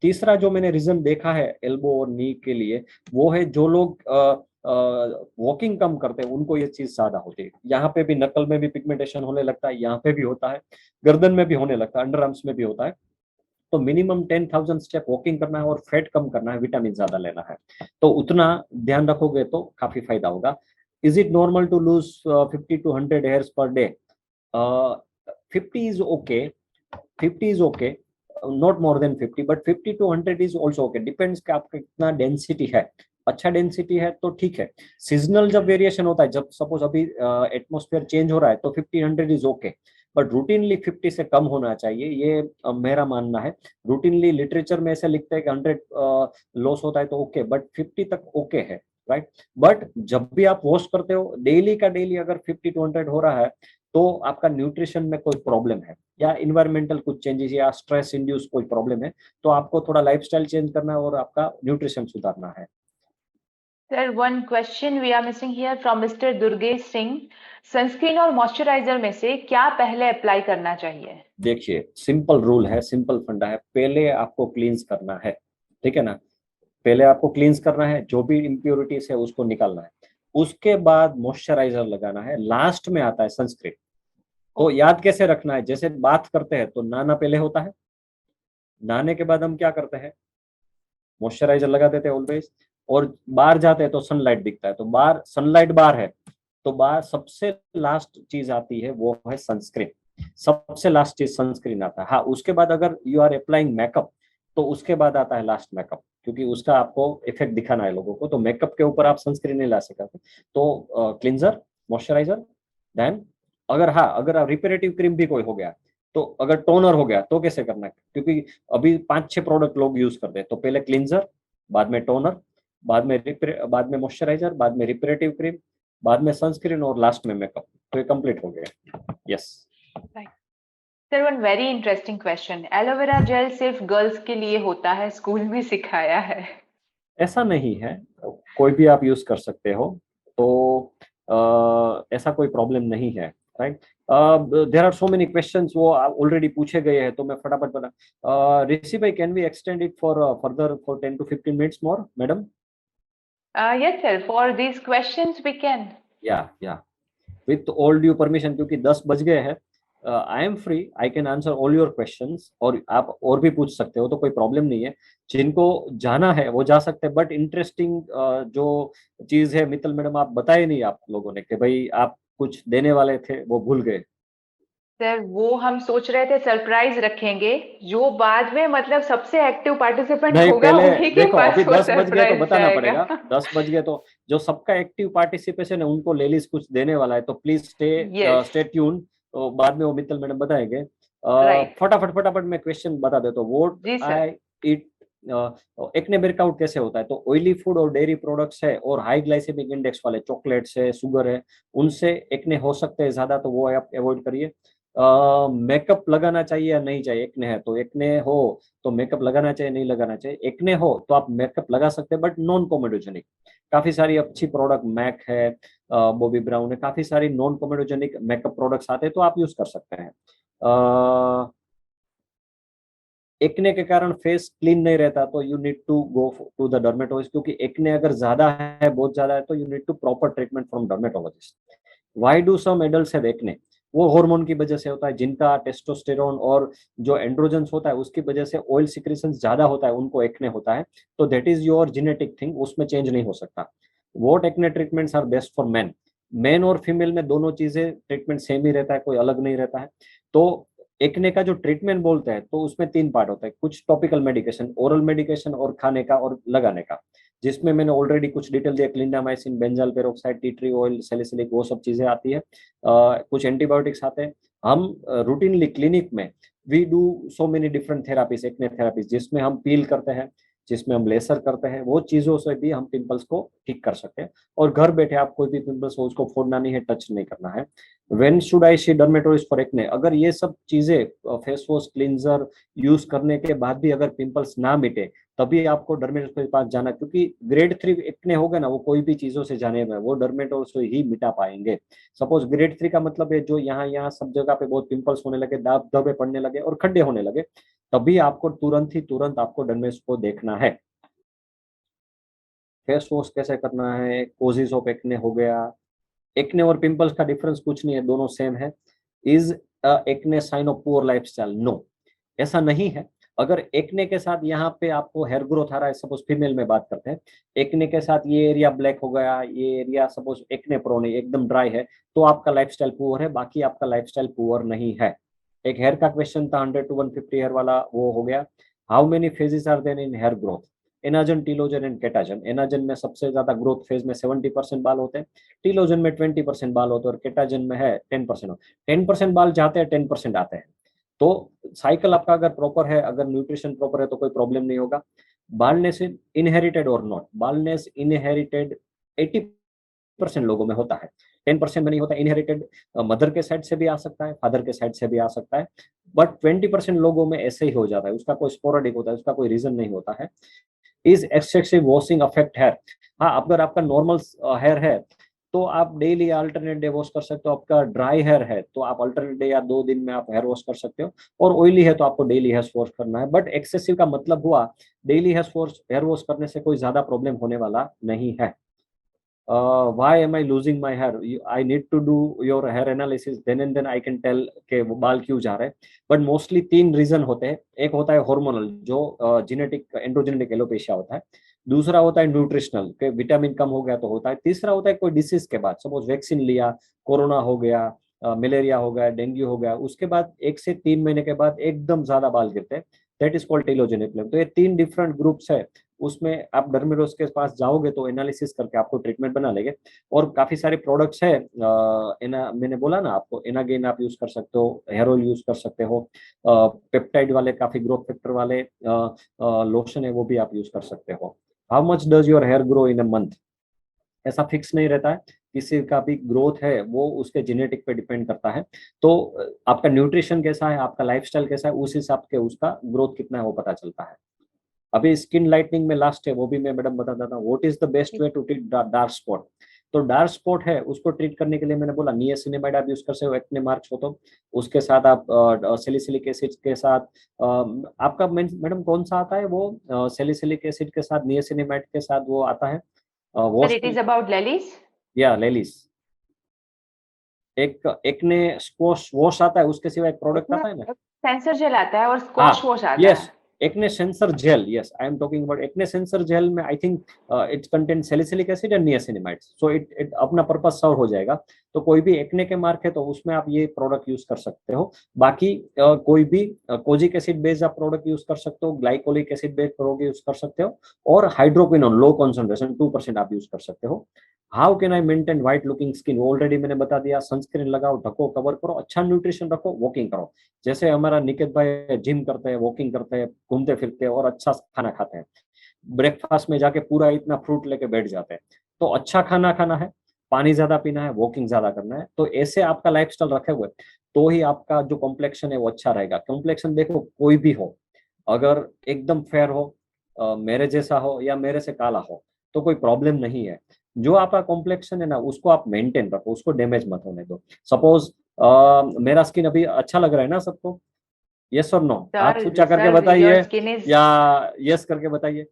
[SPEAKER 2] तीसरा जो मैंने रीजन देखा है एल्बो और नी के लिए, वो है जो लोग वॉकिंग कम करते हैं उनको ये चीज ज्यादा होती है। यहाँ पे भी नकल में भी पिगमेंटेशन होने लगता है, यहाँ पे भी होता है, गर्दन में भी होने लगता है, अंडर आर्म्स में भी होता है। तो मिनिमम 10,000 स्टेप वॉकिंग करना है और फैट कम करना है, विटामिन ज्यादा लेना है, तो उतना ध्यान रखोगे तो काफी फायदा होगा। Is it normal to lose 50 to 100 hairs per day? 50 is okay, 50 is okay, not more than 50, but 50 to 100 is also okay, depends कि आपका कितना डेंसिटी है। अच्छा डेंसिटी है तो ठीक है। सीजनल जब वेरिएशन होता है, जब सपोज अभी एटमॉस्फेयर चेंज हो रहा है तो 50-100 इज ओके, बट रूटीनली 50 से कम होना चाहिए, ये मेरा मानना है। रूटीनली लिटरेचर में ऐसे लिखते हैं कि 100 लॉस होता है तो ओके, बट 50 तक ओके है, राइट। बट जब भी आप वॉश करते हो डेली का डेली अगर 50 to 100 हो रहा है तो आपका न्यूट्रिशन में कोई प्रॉब्लम है, या इन्वायरमेंटल कुछ चेंजेस या स्ट्रेस इंड्यूस कोई प्रॉब्लम है, तो आपको थोड़ा लाइफस्टाइल चेंज करना है और आपका न्यूट्रिशन सुधारना है।
[SPEAKER 1] Sir one question we are missing here from mister Durgesh Singh, sunscreen और मॉइस्चराइजर में से क्या पहले अप्लाई करना चाहिए?
[SPEAKER 2] देखिए सिंपल रूल है, सिंपल फंडा है, पहले आपको क्लींस करना है, ठीक है ना। पहले आपको क्लींस करना है, जो भी इम्प्योरिटीज है उसको निकालना है, उसके बाद मॉइस्चराइजर लगाना है, लास्ट में आता है सनस्क्रीन। तो याद कैसे रखना है, जैसे बात करते हैं तो नहाना पहले होता है, नहाने के बाद हम क्या करते हैं, मॉइस्चराइजर लगा देते हैं ऑलवेज, और बाहर जाते हैं तो सनलाइट दिखता है, तो बाहर सनलाइट बाहर है तो बाहर सबसे लास्ट चीज आती है वो है सनस्क्रीन, सबसे लास्ट चीज सनस्क्रीन आता है। हाँ, उसके बाद अगर यू आर अप्लाइंग मेकअप तो उसके बाद आता है लास्ट मेकअप, क्योंकि उसका आपको इफेक्ट दिखाना है लोगों को, तो मेकअप के ऊपर आप सनस्क्रीन नहीं ला सकते। तो क्लिंजर, मॉइस्चराइजर, देन अगर हाँ अगर आप रिपेरेटिव क्रीम भी कोई हो गया, तो अगर टोनर हो गया तो कैसे करना है, क्योंकि अभी 5-6 प्रोडक्ट लोग यूज करते हैं, तो पहले क्लिंजर, बाद में टोनर, बाद में मॉइस्चराइजर, बाद में रिपेरेटिव क्रीम, बाद में सनस्क्रीन और लास्ट में मेकअप, तो ये कंप्लीट हो गया। Yes
[SPEAKER 1] sir one very interesting question, aloe vera gel सिर्फ गर्ल्स के लिए होता है, स्कूल में सिखाया है?
[SPEAKER 2] ऐसा नहीं है, कोई भी आप यूज कर सकते हो, तो ऐसा कोई प्रॉब्लम नहीं है, right. There are so many questions, वो ऑलरेडी पूछे गए हैं तो मैं फटाफट बता। ऋषि भाई, can we extend it for further for 10 to 15 minutes more, madam?
[SPEAKER 1] Yes sir, for these questions we can.
[SPEAKER 2] या विथ ऑल ड्यू परमिशन, क्योंकि 10 बज गए हैं, I am free, I can answer all your questions, और आप और भी पूछ सकते हो, तो कोई प्रॉब्लम नहीं है। जिनको जाना है वो जा सकते हैं, बट इंटरेस्टिंग जो चीज है मित्तल मैडम, आप बताए नहीं आप लोगों ने कि भाई आप कुछ देने वाले थे वो भूल गए।
[SPEAKER 1] सर वो हम सोच रहे थे सरप्राइज रखेंगे, जो बाद में मतलब सबसे एक्टिव पार्टिसिपेंट
[SPEAKER 2] नहीं,
[SPEAKER 1] होगा
[SPEAKER 2] पहले
[SPEAKER 1] उन्हीं के
[SPEAKER 2] देखो,
[SPEAKER 1] पास
[SPEAKER 2] अभी
[SPEAKER 1] वो
[SPEAKER 2] 10 बज गए तो
[SPEAKER 1] सरप्राइज
[SPEAKER 2] बताना
[SPEAKER 1] जाएगा।
[SPEAKER 2] पड़ेगा, 10 बज गए तो जो सबका एक्टिव पार्टिसिपेशन है उनको लेडीज कुछ देने वाला है, तो प्लीज
[SPEAKER 1] यस,
[SPEAKER 2] स्टे ट्यून, तो बाद में वो मित्तल मैडम बताएंगे।
[SPEAKER 1] राइट,
[SPEAKER 2] फटाफट फटाफट मैं क्वेश्चन बता देता हूँ। व्हाट
[SPEAKER 1] जी sir.
[SPEAKER 2] I eat, acne breakout कैसे होता है, तो ऑयली फूड और डेयरी प्रोडक्ट्स है और हाई ग्लाइसेमिक इंडेक्स वाले चॉकलेट्स है, शुगर है, उनसे एक्ने हो सकते हैं ज्यादा, तो वो आप अवॉइड करिए। मेकअप लगाना चाहिए या नहीं चाहिए, एक्ने है तो, एक्ने हो तो मेकअप लगाना चाहिए नहीं लगाना चाहिए, एक्ने हो तो आप मेकअप लगा सकते हैं बट नॉन कोमेडोजेनिक, काफी सारी अच्छी प्रोडक्ट मैक है, बॉबी ब्राउन है, काफी सारी नॉन कोमेडोजेनिक मेकअप प्रोडक्ट्स आते हैं तो आप यूज कर सकते हैं। एक्ने के कारण फेस क्लीन नहीं रहता तो you need to go to the dermatologist, क्योंकि एक्ने अगर ज्यादा है, बहुत ज्यादा है, तो you need to proper treatment from dermatologist. Why do some adults have acne? वो हार्मोन की वजह से होता है, जिनका टेस्टोस्टेरोन और जो एंड्रोजन्स होता है उसकी वजह से ऑयल सिक्रेशन ज्यादा होता है, उनको एक्ने होता है। तो that is your genetic thing, उसमें चेंज नहीं हो सकता। What acne treatments are best for man? Man और फीमेल में दोनों चीजें ट्रीटमेंट सेम ही रहता है, कोई अलग नहीं रहता है। तो एक्ने का जो ट्रीटमेंट बोलते हैं तो उसमें 3 पार्ट होता है, कुछ टॉपिकल मेडिकेशन, ओरल मेडिकेशन, और खाने का और लगाने का, जिसमें मैंने ऑलरेडी कुछ डिटेल दिया, clindamycin, benzal peroxide, T tree oil, salicylic, वो सब चीजें आती है। कुछ एंटीबायोटिक्स आते हैं। हम रूटीनली क्लिनिक में we do so many different therapies, acne therapies, जिसमें हम पील करते हैं, जिसमें हम लेसर करते हैं, वो चीजों से भी हम पिंपल्स को ठीक कर सकते हैं। और घर बैठे आप कोई भी पिंपल्स हो उसको फोड़ना नहीं है, टच नहीं करना है। When should I see dermatologist for acne? अगर ये सब चीजें, फेस वॉश, क्लींजर यूज करने के बाद भी अगर पिंपल्स ना मिटे, तभी आपको डर्मेटोलॉजिस्ट के पास जाना, क्योंकि ग्रेड 3 एक्ने होगा ना, वो कोई भी चीजों से जाने में वो डर्मेटोलॉजिस्ट ही मिटा पाएंगे। सपोज ग्रेड 3 का मतलब है जो यहाँ यहाँ सब जगह पे बहुत पिंपल्स होने लगे, दाग धब्बे पड़ने लगे और खड्डे होने लगे, तभी आपको तुरंत आपको डर्मेटोलॉजिस्ट को देखना है। फेस वॉश कैसे करना है, कोजिस ऑफ एक्ने हो गया। एक्ने और पिंपल्स का डिफरेंस कुछ नहीं है, दोनों सेम है। Is acne sign of poor lifestyle? No, ऐसा नहीं है। अगर एक्ने के साथ यहाँ पे आपको हेयर ग्रोथ आ रहा है, सपोज फीमेल में बात करते हैं, एक्ने के साथ ये एरिया ब्लैक हो गया, ये एरिया सपोज एक्ने प्रोन है, एकदम ड्राई है, तो आपका लाइफस्टाइल पुअर है, बाकी आपका लाइफस्टाइल पुअर नहीं है। एक हेयर का क्वेश्चन था 100 to 150 हेयर वाला, वो हो गया। How many phases are there in hair growth? Anagen, telogen and catagen. Anagen में सबसे ज्यादा ग्रोथ फेज में 70% बाल होते हैं, टीलोजन में 20% बाल होते हैं, और केटाजन में है 10%। 10% बाल जाते हैं, 10% आते हैं। तो साइकिल आपका अगर प्रॉपर है, अगर न्यूट्रिशन प्रॉपर है, तो कोई प्रॉब्लम नहीं होगा। बालनेस इनहेरिटेड और नॉट? बालनेस इनहेरिटेड 80% लोगों में होता है, 10% में नहीं होता। इनहेरिटेड मदर के साइड से भी आ सकता है, फादर के साइड से भी आ सकता है, बट 20% लोगों में ऐसे ही हो जाता है, उसका कोई स्पोरेडिक होता है, उसका कोई रीजन नहीं होता है। Is excessive washing affect hair? हाँ, अगर आपका नॉर्मल हेयर है तो आप डेली अल्टरनेट डे वॉश कर सकते हो। आपका ड्राई हेयर है तो आप अल्टरनेट डे या 2 दिन में आप हेयर वॉश कर सकते हो, और ऑयली है तो आपको डेली हेयर वॉश करना है। बट एक्सेसिव का मतलब हुआ डेली हेयर वॉश करने से कोई ज्यादा प्रॉब्लम होने वाला नहीं है। why am I losing my hair? I need to do your hair analysis, then and then I can tell के वो बाल क्यों जा रहे हैं। बट मोस्टली 3 रीजन होते हैं। एक होता है हार्मोनल, जो जेनेटिक एंड्रोजेनिक एलोपेशिया होता है। दूसरा होता है न्यूट्रिशनल, के विटामिन कम हो गया तो होता है। तीसरा होता है कोई डिसीज के बाद, सपोज वैक्सीन लिया, कोरोना हो गया, मलेरिया हो गया, डेंगू हो गया, उसके बाद 1 से 3 महीने के बाद एकदम ज्यादा बाल गिरते हैं, that is called telogenic problem. तो ये 3 डिफरेंट ग्रुप्स है, उसमें आप डर्मेटोलॉजिस्ट के पास जाओगे तो एनालिसिस करके आपको ट्रीटमेंट बना लेंगे। और काफी सारे प्रोडक्ट्स है, मैंने बोला ना आपको, एनागेन आप यूज कर सकते हो, हेयर ऑयल यूज कर सकते हो, पेप्टाइड वाले, काफी ग्रोथ फैक्टर वाले लोशन है, वो भी आप यूज कर सकते हो। How much does your hair grow in a month? ऐसा फिक्स नहीं रहता है, किसी का भी ग्रोथ है वो उसके जेनेटिक पे डिपेंड करता है। तो आपका न्यूट्रिशन कैसा है, आपका लाइफस्टाइल कैसा है, उस हिसाब के उसका ग्रोथ कितना है वो पता चलता है। अभी स्किन लाइटनिंग में लास्ट है, वो भी मैं मैडम बता देता हूँ। What is the best way to treat dark spot? तो डार्क स्पॉट है, उसको ट्रीट करने के लिए मैंने बोला नियासिनामाइड आप यूज कर सकते हो, एक्ने मार्क्स हो तो। उसके साथ आप सैलिसिलिक एसिड के साथ, आपका मैडम कौन सा आता है वो, सैलिसिलिक एसिड के साथ, नियासिनामाइड के साथ वो आता है
[SPEAKER 1] Sir, it is about lilies.
[SPEAKER 2] या लेलिस। एक एक्ने स्क्वॉश वॉश आता है, उसके सिवा एक प्रोडक्ट आता है ना,
[SPEAKER 1] सेंसर जेल आता है और स्क्वॉश वॉश आता
[SPEAKER 2] यस,
[SPEAKER 1] है।
[SPEAKER 2] Acne sensor gel, yes I am talking about acne sensor gel में I think it's contain salicylic acid and niacinamide, so it अपना पर्पस सर्व हो जाएगा। तो कोई भी एक्ने के मार्क है तो उसमें आप ये प्रोडक्ट यूज कर सकते हो। बाकी कोई भी कोजिक एसिड बेस्ड आप प्रोडक्ट यूज कर सकते हो, glycolic acid based product use कर सकते हो, और हाइड्रोक्विनोन लो कॉन्सेंट्रेशन 2% आप यूज कर सकते हो। How can I maintain white looking skin? Already मैंने बता दिया, सनस्क्रीन लगाओ, ढको, कवर करो, अच्छा न्यूट्रिशन रखो, वॉकिंग करो। जैसे हमारा निकेत भाई जिम करते हैं, वॉकिंग करते हैं, घूमते फिरते हैं और अच्छा खाना खाते हैं, ब्रेकफास्ट में जाके पूरा इतना फ्रूट लेके बैठ जाते हैं। तो अच्छा खाना खाना है, पानी ज्यादा पीना है, वॉकिंग ज्यादा करना है। तो ऐसे आपका लाइफस्टाइल रखे हुए तो ही आपका जो कॉम्प्लेक्शन है वो अच्छा रहेगा। कॉम्प्लेक्शन देखो कोई भी हो, अगर एकदम फेयर हो, मेरे जैसा हो या मेरे से काला हो, तो कोई प्रॉब्लम नहीं है। जो आपका कॉम्प्लेक्शन है ना उसको आप मेंटेन रखो, उसको डैमेज मत होने दो। सपोज मेरा स्किन अभी अच्छा लग रहा है ना सबको, यस और नो,
[SPEAKER 1] Sir,
[SPEAKER 2] हाथ ऊंचा करके
[SPEAKER 1] sir, your
[SPEAKER 2] बताइए
[SPEAKER 1] skin is
[SPEAKER 2] या यस करके बताइए,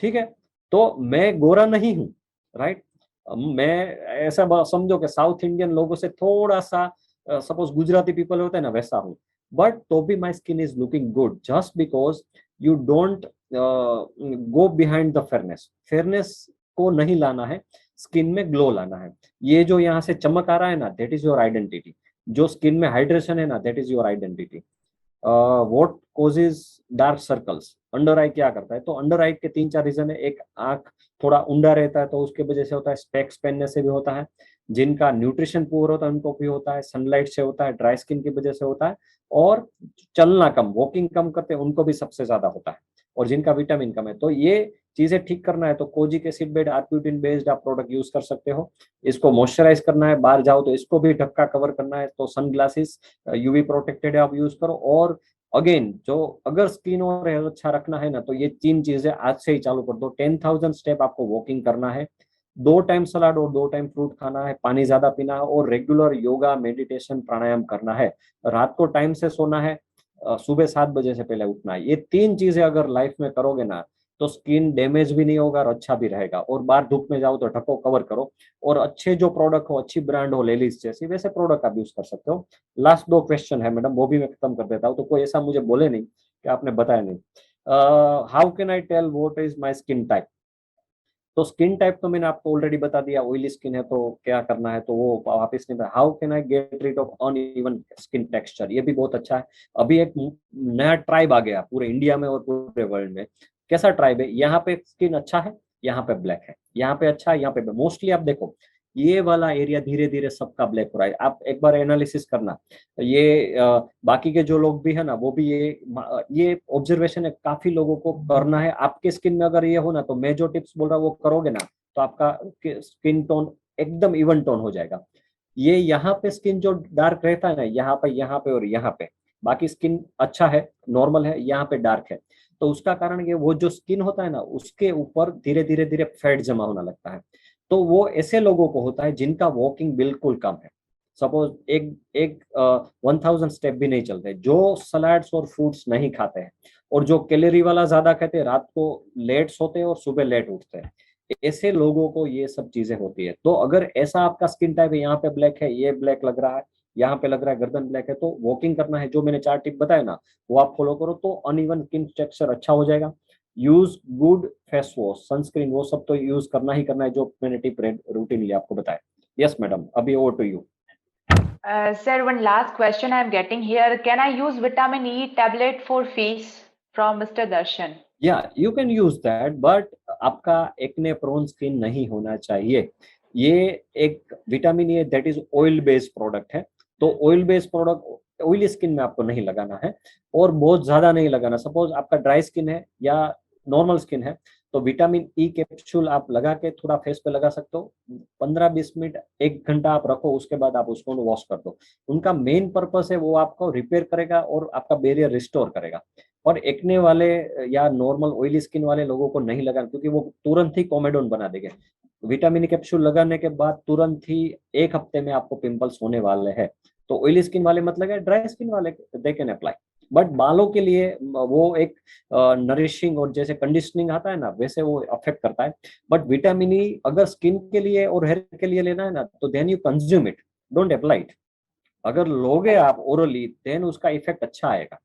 [SPEAKER 2] ठीक है। तो मैं गोरा नहीं हूँ, राइट। मैं ऐसा समझो कि साउथ इंडियन लोगों से थोड़ा सा, सपोज गुजराती पीपल होते हैं ना, वैसा हूँ। बट तो भी my skin is looking good just because you don't go behind the fairness. Fairness को नहीं लाना है, स्किन में ग्लो लाना है। ये जो यहाँ से चमक आ रहा है ना, दैट इज योर आइडेंटिटी। जो स्किन में हाइड्रेशन है ना, that is your identity. What causes dark circles? Under eye क्या करता है? तो अंडर आई के 3-4 रीजन है। एक, आंख थोड़ा उंडा रहता है तो उसके वजह से होता है, स्पेक्स पहनने से भी होता है, जिनका न्यूट्रिशन पुअर होता है उनको भी होता है, सनलाइट से होता है, ड्राई स्किन की वजह से होता है, और चलना कम, वॉकिंग कम करते हैं उनको भी सबसे ज्यादा होता है, और जिनका विटामिन कम है। तो ये चीजें ठीक करना है तो kojic acid based arbutin based आप प्रोडक्ट यूज कर सकते हो। इसको मॉइस्चराइज करना है, बाहर जाओ तो इसको भी ढक्का कवर करना है, तो सन ग्लासेस यूवी प्रोटेक्टेड आप यूज करो। और अगेन, जो अगर स्किन और हेल्थ अच्छा रखना है ना, तो ये 3 चीजें आज से ही चालू कर दो। 10,000 स्टेप आपको वॉकिंग करना है, 2 टाइम सलाद और 2 टाइम फ्रूट खाना है, पानी ज्यादा पीना है, और रेगुलर योगा, मेडिटेशन, प्राणायाम करना है। रात को टाइम से सोना है, सुबह 7 बजे से पहले उठना है। ये 3 चीजें अगर लाइफ में करोगे ना, तो स्किन डैमेज भी नहीं होगा और अच्छा भी रहेगा। और बाहर धूप में जाओ तो ढको, कवर करो, और अच्छे जो प्रोडक्ट हो, अच्छी ब्रांड हो, लेलीज जैसी, वैसे प्रोडक्ट आप यूज कर सकते हो। लास्ट 2 क्वेश्चन है मैडम, वो भी मैं खत्म कर देता हूँ, तो कोई ऐसा मुझे बोले नहीं कि आपने बताया नहीं। How can I tell what is my skin type? तो स्किन टाइप तो मैंने आपको ऑलरेडी बता दिया, ऑयली स्किन है तो क्या करना है, तो वो वापस नहीं। How can I get rid of uneven skin texture? ये भी बहुत अच्छा है। अभी एक नया ट्राइब आ गया पूरे इंडिया में और पूरे वर्ल्ड में। कैसा ट्राइब है? यहाँ पे स्किन अच्छा है, यहाँ पे ब्लैक है, यहाँ पे अच्छा है, यहाँ पे मोस्टली आप देखो ये वाला एरिया धीरे धीरे सबका ब्लैक हो रहा है। आप एक बार एनालिसिस करना, ये बाकी के जो लोग भी है ना, वो भी ये ऑब्जर्वेशन है, काफी लोगों को करना है। आपके स्किन में अगर ये हो ना, तो मैं जो टिप्स बोल रहा हूँ वो करोगे ना, तो आपका स्किन टोन एकदम इवन टोन हो जाएगा। ये यहाँ पे स्किन जो डार्क रहता है ना, यहाँ पे और यहाँ पे, बाकी स्किन अच्छा है, नॉर्मल है, यहाँ पे डार्क है। तो उसका कारण ये, वो जो स्किन होता है ना, उसके ऊपर धीरे धीरे धीरे फैट जमा होना लगता है। तो वो ऐसे लोगों को होता है जिनका वॉकिंग बिल्कुल कम है। सपोज एक एक 1000 स्टेप भी नहीं चलते, जो सलाड्स और फ्रूट्स नहीं खाते हैं, और जो कैलोरी वाला ज्यादा खाते हैं, रात को लेट सोते हैं और सुबह लेट उठते हैं, ऐसे लोगों को ये सब चीजें होती है। तो अगर ऐसा आपका स्किन टाइप है, यहाँ पे ब्लैक है, ये ब्लैक लग रहा है, यहाँ पे लग रहा है गर्दन ब्लैक है, तो वॉकिंग करना है, जो मैंने 4 टिप बताया ना, वो आप फॉलो करो, तो अनइवन स्किन टेक्सचर अच्छा हो जाएगा। Use good face wash, sunscreen, वो सब तो यूज करना ही करना है, जो मैंने टिप रूटीनली आपको बताया। यस मैडम, अभी over to you.
[SPEAKER 1] Sir, one last question I'm getting here. Can I use vitamin E tablet for face from Mr. Darshan?
[SPEAKER 2] या you can use that, but आपका एक्ने प्रोन स्किन नहीं होना चाहिए। ये एक vitamin A that is oil based product है, तो oil based product oily skin में आपको नहीं लगाना है, और बहुत ज्यादा नहीं लगाना। सपोज आपका ड्राई स्किन है या नॉर्मल स्किन है, तो विटामिन ई कैप्सूल आप लगा के थोड़ा फेस पे लगा सकते हो, 15-20 मिनट, 1 घंटा आप रखो, उसके बाद आप उसको वॉश कर दो। उनका मेन पर्पस है वो आपको रिपेयर करेगा और आपका बैरियर रिस्टोर करेगा। और एक्ने वाले या नॉर्मल ऑयली स्किन वाले लोगों को नहीं लगाना, क्योंकि वो तुरंत ही कोमेडोन बना देंगे। विटामिन कैप्सूल लगाने के बाद तुरंत ही 1 हफ्ते में आपको पिंपल्स होने वाले हैं। तो ऑयली स्किन वाले मत लगाए, ड्राई स्किन वाले दे कैन अप्लाई। बट बालों के लिए वो एक नरिशिंग और जैसे कंडीशनिंग आता है ना, वैसे वो अफेक्ट करता है। बट विटामिन ई अगर स्किन के लिए और हेयर के लिए लेना है ना, तो then you consume it, don't apply it. अगर लोगे आप ओरली, देन उसका इफेक्ट अच्छा आएगा।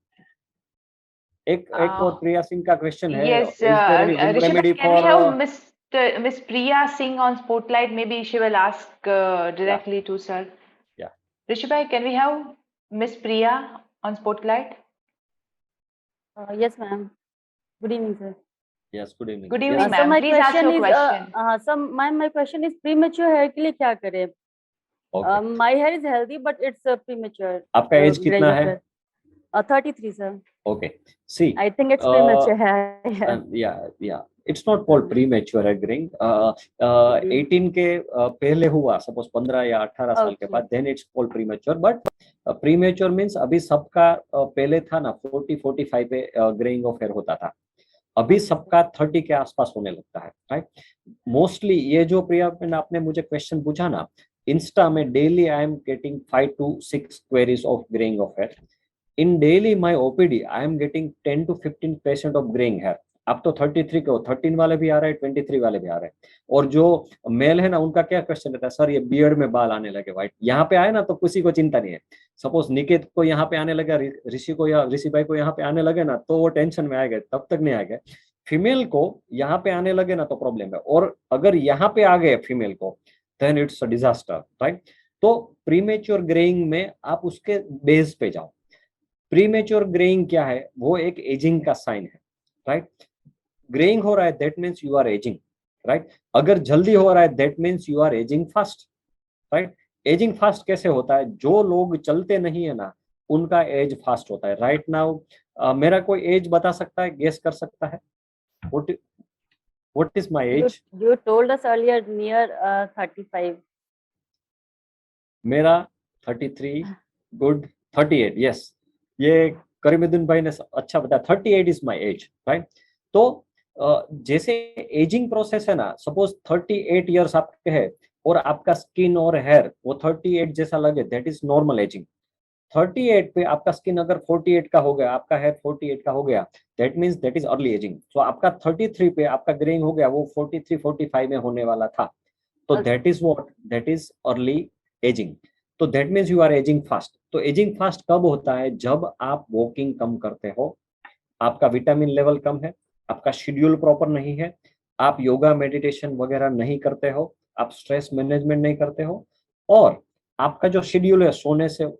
[SPEAKER 2] एक और प्रिया सिंह का क्वेश्चन है,
[SPEAKER 1] Yes,
[SPEAKER 2] is there any home
[SPEAKER 1] Rishabh,
[SPEAKER 2] remedy
[SPEAKER 1] can we
[SPEAKER 2] for?
[SPEAKER 1] have Miss Priya Singh on Spotlight? Maybe she will ask directly to sir.
[SPEAKER 2] Yeah.
[SPEAKER 1] Rishabh, can we have Miss Priya on Spotlight?
[SPEAKER 4] Yes, ma'am. Good evening, sir.
[SPEAKER 2] Yes, good evening.
[SPEAKER 1] Good
[SPEAKER 2] Yes.
[SPEAKER 1] evening,
[SPEAKER 4] So
[SPEAKER 1] ma'am.
[SPEAKER 4] my
[SPEAKER 1] Please ask
[SPEAKER 4] question
[SPEAKER 1] your
[SPEAKER 4] is,
[SPEAKER 1] question.
[SPEAKER 4] so my question is premature hair के लिए क्या करें?
[SPEAKER 2] Okay.
[SPEAKER 4] My hair is healthy, but it's premature.
[SPEAKER 2] आपका एज कितना है?
[SPEAKER 4] 33, sir.
[SPEAKER 2] Okay. See.
[SPEAKER 4] I think it's premature hair.
[SPEAKER 2] Yeah. It's not called premature hair graying. 18 के पहले हुआ, सपोज 15 या 18 साल के बाद, then it's called premature. But premature means अभी सबका पहले था ना 40-45 पे ग्रेइंग ऑफ हेयर होता था, अभी सबका 30 के आसपास होने लगता है, राइट। मोस्टली ये जो प्रिया आपने मुझे क्वेश्चन पूछा ना, इंस्टा में daily I am getting 5 to 6 queries of greying of hair. In daily my OPD I am getting 10 to 15% of greying hair. अब तो 33 को 13 वाले भी आ रहे हैं, 23 वाले भी आ रहे हैं। और जो मेल है ना, उनका क्या क्वेश्चन रहता है, सर ये बियर्ड में बाल आने लगे व्हाइट, यहाँ पे आए ना तो किसी को चिंता नहीं है। सपोज निकेत को यहाँ पे आने लगा, ऋषि को या ऋषि भाई को यहाँ पे आने लगे ना, तो वो टेंशन में आएगा, तब तक नहीं आएगा। फीमेल को यहाँ पे आने लगे ना तो प्रॉब्लम है, और अगर यहाँ पे आ गए फीमेल को, then it's a disaster, right. तो प्रीमेच्योर ग्रेइंग में आप उसके बेस पे जाओ। प्रीमेच्योर ग्रेइंग क्या है, वो एक एजिंग का साइन है, राइट। ग्रेइंग हो रहा है that means you are ageing, right. अगर जल्दी हो रहा है that means you are ageing fast, right. Ageing fast कैसे होता है, जो लोग चलते नहीं है ना उनका एज फास्ट होता है। राइट नाउ मेरा कोई एज बता सकता है, गेस कर सकता है? What is my age?
[SPEAKER 4] You told us earlier near 35.
[SPEAKER 2] मेरा 33, गुड 38, यस। ये करीमुद्दीन भाई ने अच्छा बताया, 38 इज माय एज, राइट। तो जैसे एजिंग प्रोसेस है ना, सपोज 38 इयर्स आपके है और आपका स्किन और हेयर वो 38 जैसा लगे, दैट इज नॉर्मल एजिंग। 38 पे आपका स्किन अगर 48 का हो गया, आपका हेयर 48 का हो गया, that means that is early ageing. So आपका 33 पे आपका ग्रेइंग हो गया, वो 43 45 में होने वाला था, तो that is what, that is early ageing. तो that means you are ageing fast. तो एजिंग फास्ट कब होता है, जब आप वॉकिंग कम करते हो, आपका विटामिन लेवल कम है, आपका शेड्यूल प्रॉपर नहीं है, आप योगा मेडिटेशन वगैरह नहीं करते हो, आप स्ट्रेस मैनेजमेंट नहीं करते हो, और आपका जो शेड्यूल है सोने से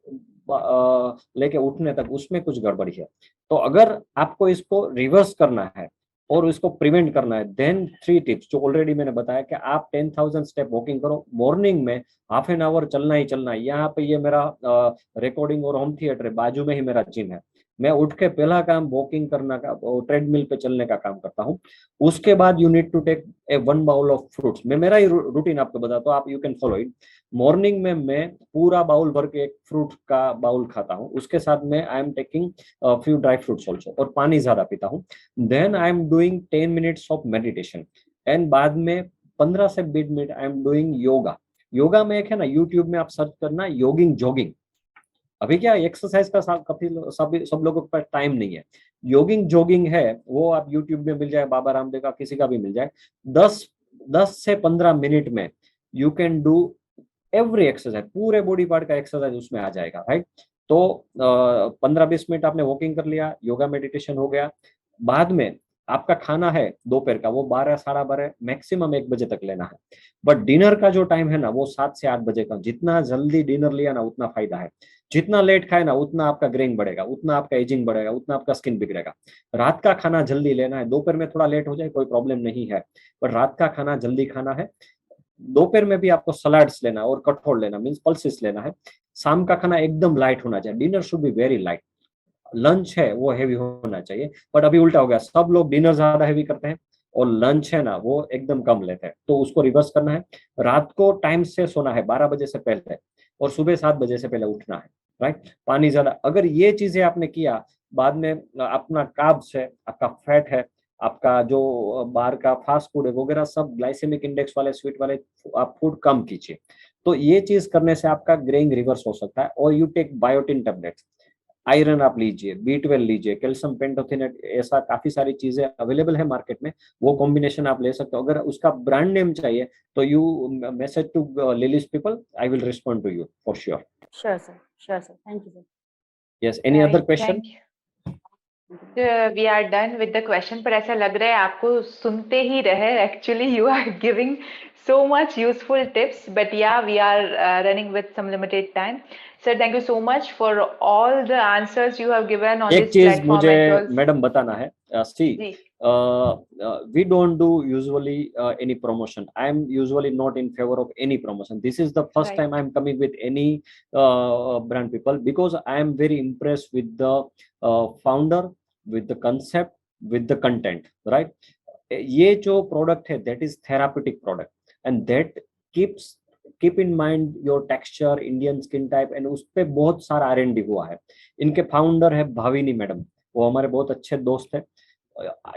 [SPEAKER 2] लेके उठने तक उसमें कुछ गड़बड़ी है। तो अगर आपको इसको रिवर्स करना है और इसको प्रिवेंट करना है, देन 3 टिप्स जो ऑलरेडी मैंने बताया कि आप 10,000 स्टेप वॉकिंग करो मॉर्निंग में, हाफ एन आवर चलना ही चलना है। यहाँ पे ये मेरा रिकॉर्डिंग और होम थिएटर है, बाजू में ही मेरा जिम है। मैं उठ के पहला काम वॉकिंग करना का, ट्रेडमिल पे चलने का काम करता हूँ। उसके बाद you need to take a 1 bowl of fruits. मैं मेरा ही रूटीन आपको बताता हूँ, आप you can follow it. Morning में मैं पूरा बाउल भर के एक फ्रूट का बाउल खाता हूँ, उसके साथ में I am taking few dry fruits also, और पानी ज्यादा पीता हूँ। Then I am doing 10 minutes of meditation, and बाद में 15 से 20 minute I am doing yoga. Yoga में एक है ना, यूट्यूब में आप सर्च करना योगिंग जॉगिंग। अभी क्या एक्सरसाइज का सब लोगों के पास टाइम नहीं है, योगिंग जॉगिंग है, वो आप यूट्यूब में मिल जाए, बाबा रामदेव का किसी का भी मिल जाए। 10 से 15 मिनट में you can do every exercise, पूरे बॉडी पार्ट का एक्सरसाइज उसमें आ जाएगा, राइट। तो 15-20 मिनट आपने वॉकिंग कर लिया, योगा मेडिटेशन हो गया। बाद में आपका खाना है दोपहर का, वो 12 साढ़े 12 मैक्सिमम 1 बजे तक लेना है। बट डिनर का जो टाइम है ना, वो 7 से 8 बजे का। जितना जल्दी डिनर लिया ना उतना फायदा है, जितना लेट खाए ना उतना आपका ग्रेइंग बढ़ेगा, उतना आपका एजिंग बढ़ेगा, उतना आपका स्किन बिगड़ेगा। रात का खाना जल्दी लेना है, दोपहर में थोड़ा लेट हो जाए कोई प्रॉब्लम नहीं है, पर रात का खाना जल्दी खाना है। दोपहर में भी आपको सलाड्स लेना और कठोर लेना, मीन्स पल्सेस लेना है। शाम का खाना एकदम लाइट होना चाहिए, dinner should be very light. Lunch है वो हेवी होना चाहिए, बट अभी उल्टा हो गया, सब लोग डिनर ज्यादा हेवी करते हैं और लंच है ना वो एकदम कम लेते हैं। तो उसको रिवर्स करना है। रात को टाइम से सोना है, 12 बजे से पहले, और सुबह 7 बजे से पहले उठना है, राइट। पानी ज्यादा, अगर ये चीजें आपने किया, बाद में अपना कार्ब्स है, आपका फैट है, आपका जो बाहर का फास्ट फूड है वगैरह, सब ग्लाइसेमिक इंडेक्स वाले स्वीट वाले आप फूड कम कीजिए। तो ये चीज करने से आपका ग्रेइंग रिवर्स हो सकता है। और you take biotin tablets, iron आप लीजिए, B12 लीजिए, कैल्शियम पेंटोथेनेट, ऐसा काफी सारी चीजें अवेलेबल है मार्केट में, वो कॉम्बिनेशन आप ले सकते हो। अगर उसका ब्रांड नेम चाहिए तो यू मैसेज टू लिलीज people, I will respond to you for sure.
[SPEAKER 4] Sure, sir. Sure, sir. Thank you, sir.
[SPEAKER 2] Yes, any other question?
[SPEAKER 1] We are done with the question. पर ऐसा लग रहा है आपको सुनते ही रहे, actually you are giving so much useful tips, but yeah, we are running with some limited time. Sir, thank you so much for all the answers you have given on
[SPEAKER 2] एक
[SPEAKER 1] this
[SPEAKER 2] चीज
[SPEAKER 1] platform.
[SPEAKER 2] मुझे मैडम बताना है, सी
[SPEAKER 1] जी,
[SPEAKER 2] we don't do usually any promotion. I am usually not in favor of any promotion. This is the first
[SPEAKER 1] Right.
[SPEAKER 2] time I am coming with any brand people, because I am very impressed with the founder, with the concept, with the content, right. ये जो प्रोडक्ट है that is therapeutic product, and that keep in mind your texture, Indian skin type, and उस पे बहुत सारा R&D हुआ है। इनके फाउंडर है भाविनी मैडम, वो हमारे बहुत अच्छे दोस्त है।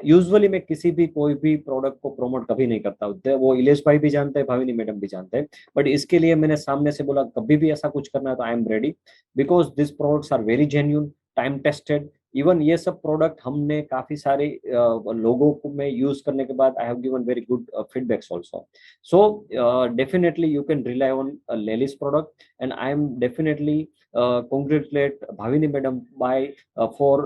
[SPEAKER 2] यूजुअली मैं किसी भी कोई भी प्रोडक्ट को प्रमोट कभी नहीं करता हूँ, वो इलेश भाई भी जानते हैं, भाविनी मैडम भी जानते हैं, बट इसके लिए मैंने सामने से बोला कभी भी ऐसा कुछ करना है तो I am ready, because this products are very genuine, time tested. Even ये सब प्रोडक्ट हमने काफी सारे लोगों को में यूज करने के बाद I have given very good feedbacks also. So definitely you can rely on Lelis product and I am definitely congratulate Bhavini madam for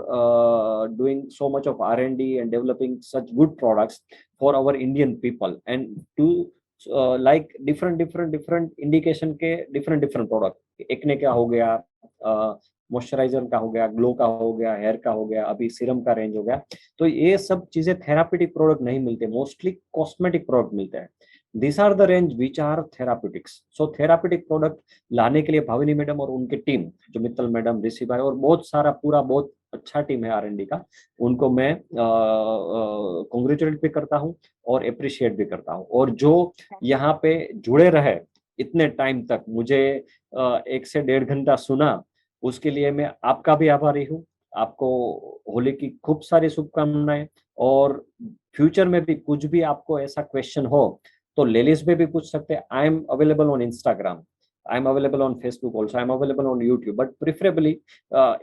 [SPEAKER 2] doing so much of R&D and developing such good products for our Indian people and to like different indication के different product। एक्ने का हो गया, मॉइस्चराइजर का हो गया, ग्लो का हो गया, हेयर का हो गया, अभी सीरम का रेंज हो गया। तो ये सब चीजें थेरापेटिक प्रोडक्ट नहीं मिलते, मोस्टली कॉस्मेटिक प्रोडक्ट मिलते हैं। These are the range which are therapeutics. So therapeutic product लाने के लिए भाविनी मैडम और उनकी टीम, जो मित्तल मैडम, ऋषि भाई और बहुत सारा पूरा बहुत अच्छा टीम है R&D का, उनको मैं कॉन्ग्रेचुलेट भी करता हूँ और अप्रिशिएट भी करता हूँ। और जो यहाँ पे जुड़े रहे इतने टाइम तक, मुझे 1 से 1.5 घंटा सुना, उसके लिए मैं आपका भी आभारी हूँ। आपको होली की खूब सारी शुभकामनाएं, और फ्यूचर में भी कुछ भी आपको ऐसा क्वेश्चन हो तो लेलिस में भी पूछ सकते हैं। I am available on Instagram, I am available on Facebook also, I am available on YouTube, but preferably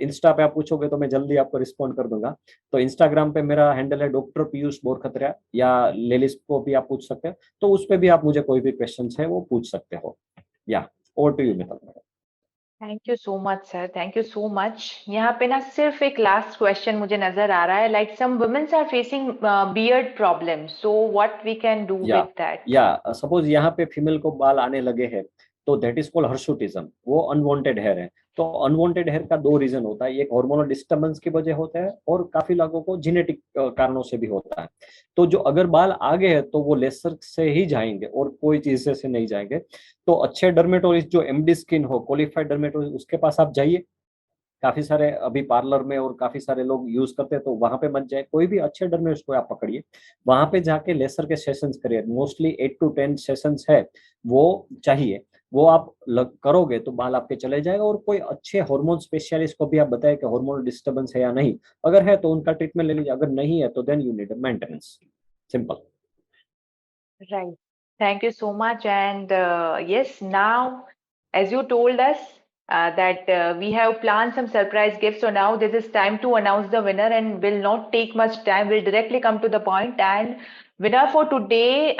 [SPEAKER 2] Insta पे आप पूछोगे तो मैं जल्दी आपको रिस्पॉन्ड कर दूंगा। तो इंस्टाग्राम पे मेरा हैंडल है डॉक्टर पीयूष बोरखत्रिया, या लेलिस को भी आप पूछ सकते हैं, तो उस पर भी आप मुझे कोई भी क्वेश्चन है वो पूछ सकते हो। या over to you Mittal.
[SPEAKER 1] Thank you so much sir, thank you so much. यहाँ पे ना सिर्फ एक लास्ट क्वेश्चन मुझे नजर आ रहा है, like some womens are facing beard problem, so what we can do with that?
[SPEAKER 2] या सपोज यहाँ पे फीमेल को बाल आने लगे हैं तो दैट इज कॉल्ड हर्सुटिज्म, वो अनवांटेड हेयर है। तो अनवांटेड हेयर का 2 रीजन होता है, एक हार्मोनल डिस्टर्बेंस की वजह होता है और काफी लोगों को जेनेटिक कारणों से भी होता है। तो जो अगर बाल आ गए हैं तो वो लेसर से ही जाएंगे और कोई चीज से नहीं जाएंगे। तो अच्छे डर्मेटोलॉजिस्ट जो MD स्किन हो, क्वालिफाइड डर्मेटोलॉजिस्ट, उसके पास आप जाइए। काफी सारे अभी पार्लर में और काफी सारे लोग यूज करते हैं, तो वहां पे मत जाए, कोई भी अच्छे डर्मेटोलॉजिस्ट को आप पकड़िए, वहां पे जाके लेसर के सेशंस करिए। मोस्टली 8 to 10 सेशंस है वो चाहिए, वो आप करोगे तो बाल आपके चले जाएगा। और कोई अच्छे हार्मोन स्पेशलिस्ट को भी आप बताएं कि हार्मोनल डिस्टर्बेंस है या नहीं, अगर है तो उनका ट्रीटमेंट ले लीजिए, अगर नहीं है तो then you need maintenance, simple.
[SPEAKER 1] Right. Thank you so much. And yes, now, as you told us that we have planned some surprise gifts, so now this is time to announce the winner and will not take much time. We'll directly come to the point. And winner for today,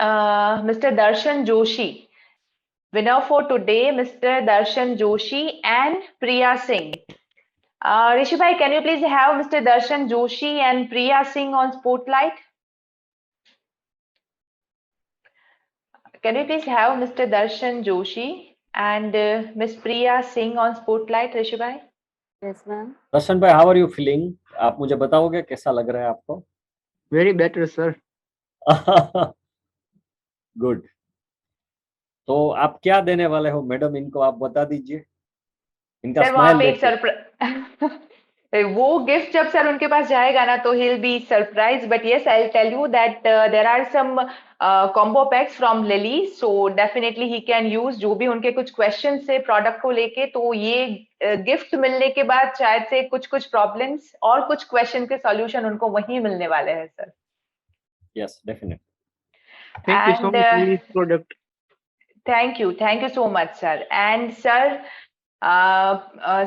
[SPEAKER 1] Mr. Darshan Joshi. Winner for today, Mr. Darshan Joshi and Priya Singh. Rishi bhai, can you please have Mr. Darshan Joshi and Priya Singh on spotlight? Can you please have Mr. Darshan Joshi and Miss Priya Singh on spotlight, Rishi bhai?
[SPEAKER 4] Yes, ma'am.
[SPEAKER 2] दर्शन भाई, हाउ आर यू फीलिंग? आप मुझे बताओगे कैसा लग रहा है आपको?
[SPEAKER 5] Very better sir.
[SPEAKER 2] गुड। तो आप क्या देने वाले हो मैडम, इनको आप बता दीजिए। इनका
[SPEAKER 1] सर वहां
[SPEAKER 2] स्माइल
[SPEAKER 1] पे एक सरप्राइज वो गिफ्ट जब सर उनके पास जाएगा ना तो he'll be surprised, but yes, I'll tell you that there are some combo packs from Lily, so definitely he can use जो भी उनके कुछ क्वेश्चन से प्रोडक्ट को लेके, तो ये गिफ्ट मिलने के बाद शायद से कुछ प्रॉब्लम्स और कुछ क्वेश्चन के सॉल्यूशन उनको वहीं मिलने वाले हैं sir.
[SPEAKER 2] Yes, definitely.
[SPEAKER 5] Thank you so much for this product.
[SPEAKER 1] Thank you so much, sir. And sir,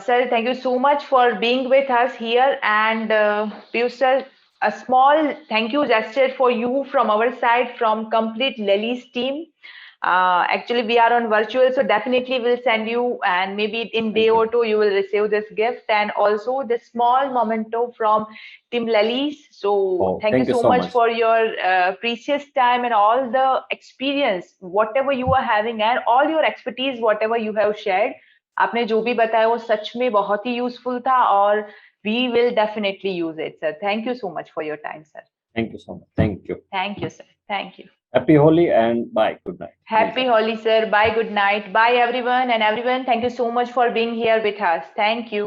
[SPEAKER 1] sir, thank you so much for being with us here. And Piyush sir, a small thank you gesture for you from our side, from complete Lely's team. Actually, we are on virtual, so definitely we'll send you, and maybe in day or two you will receive this gift, and also this small memento from Team Lely's. So thank you so much for your precious time and all the experience, whatever you are having, and all your expertise, whatever you have shared. आपने जो भी बताया वो सच में बहुत ही यूजफुल था, और we will definitely use it, sir. Thank you so much for your time, sir.
[SPEAKER 2] Thank you so much. Thank you.
[SPEAKER 1] Thank you, sir. Thank you.
[SPEAKER 2] Happy Holi and bye. Good night.
[SPEAKER 1] Happy Holi, sir. Bye. Good night. Bye, everyone. And everyone, thank you so much for being here with us. Thank you.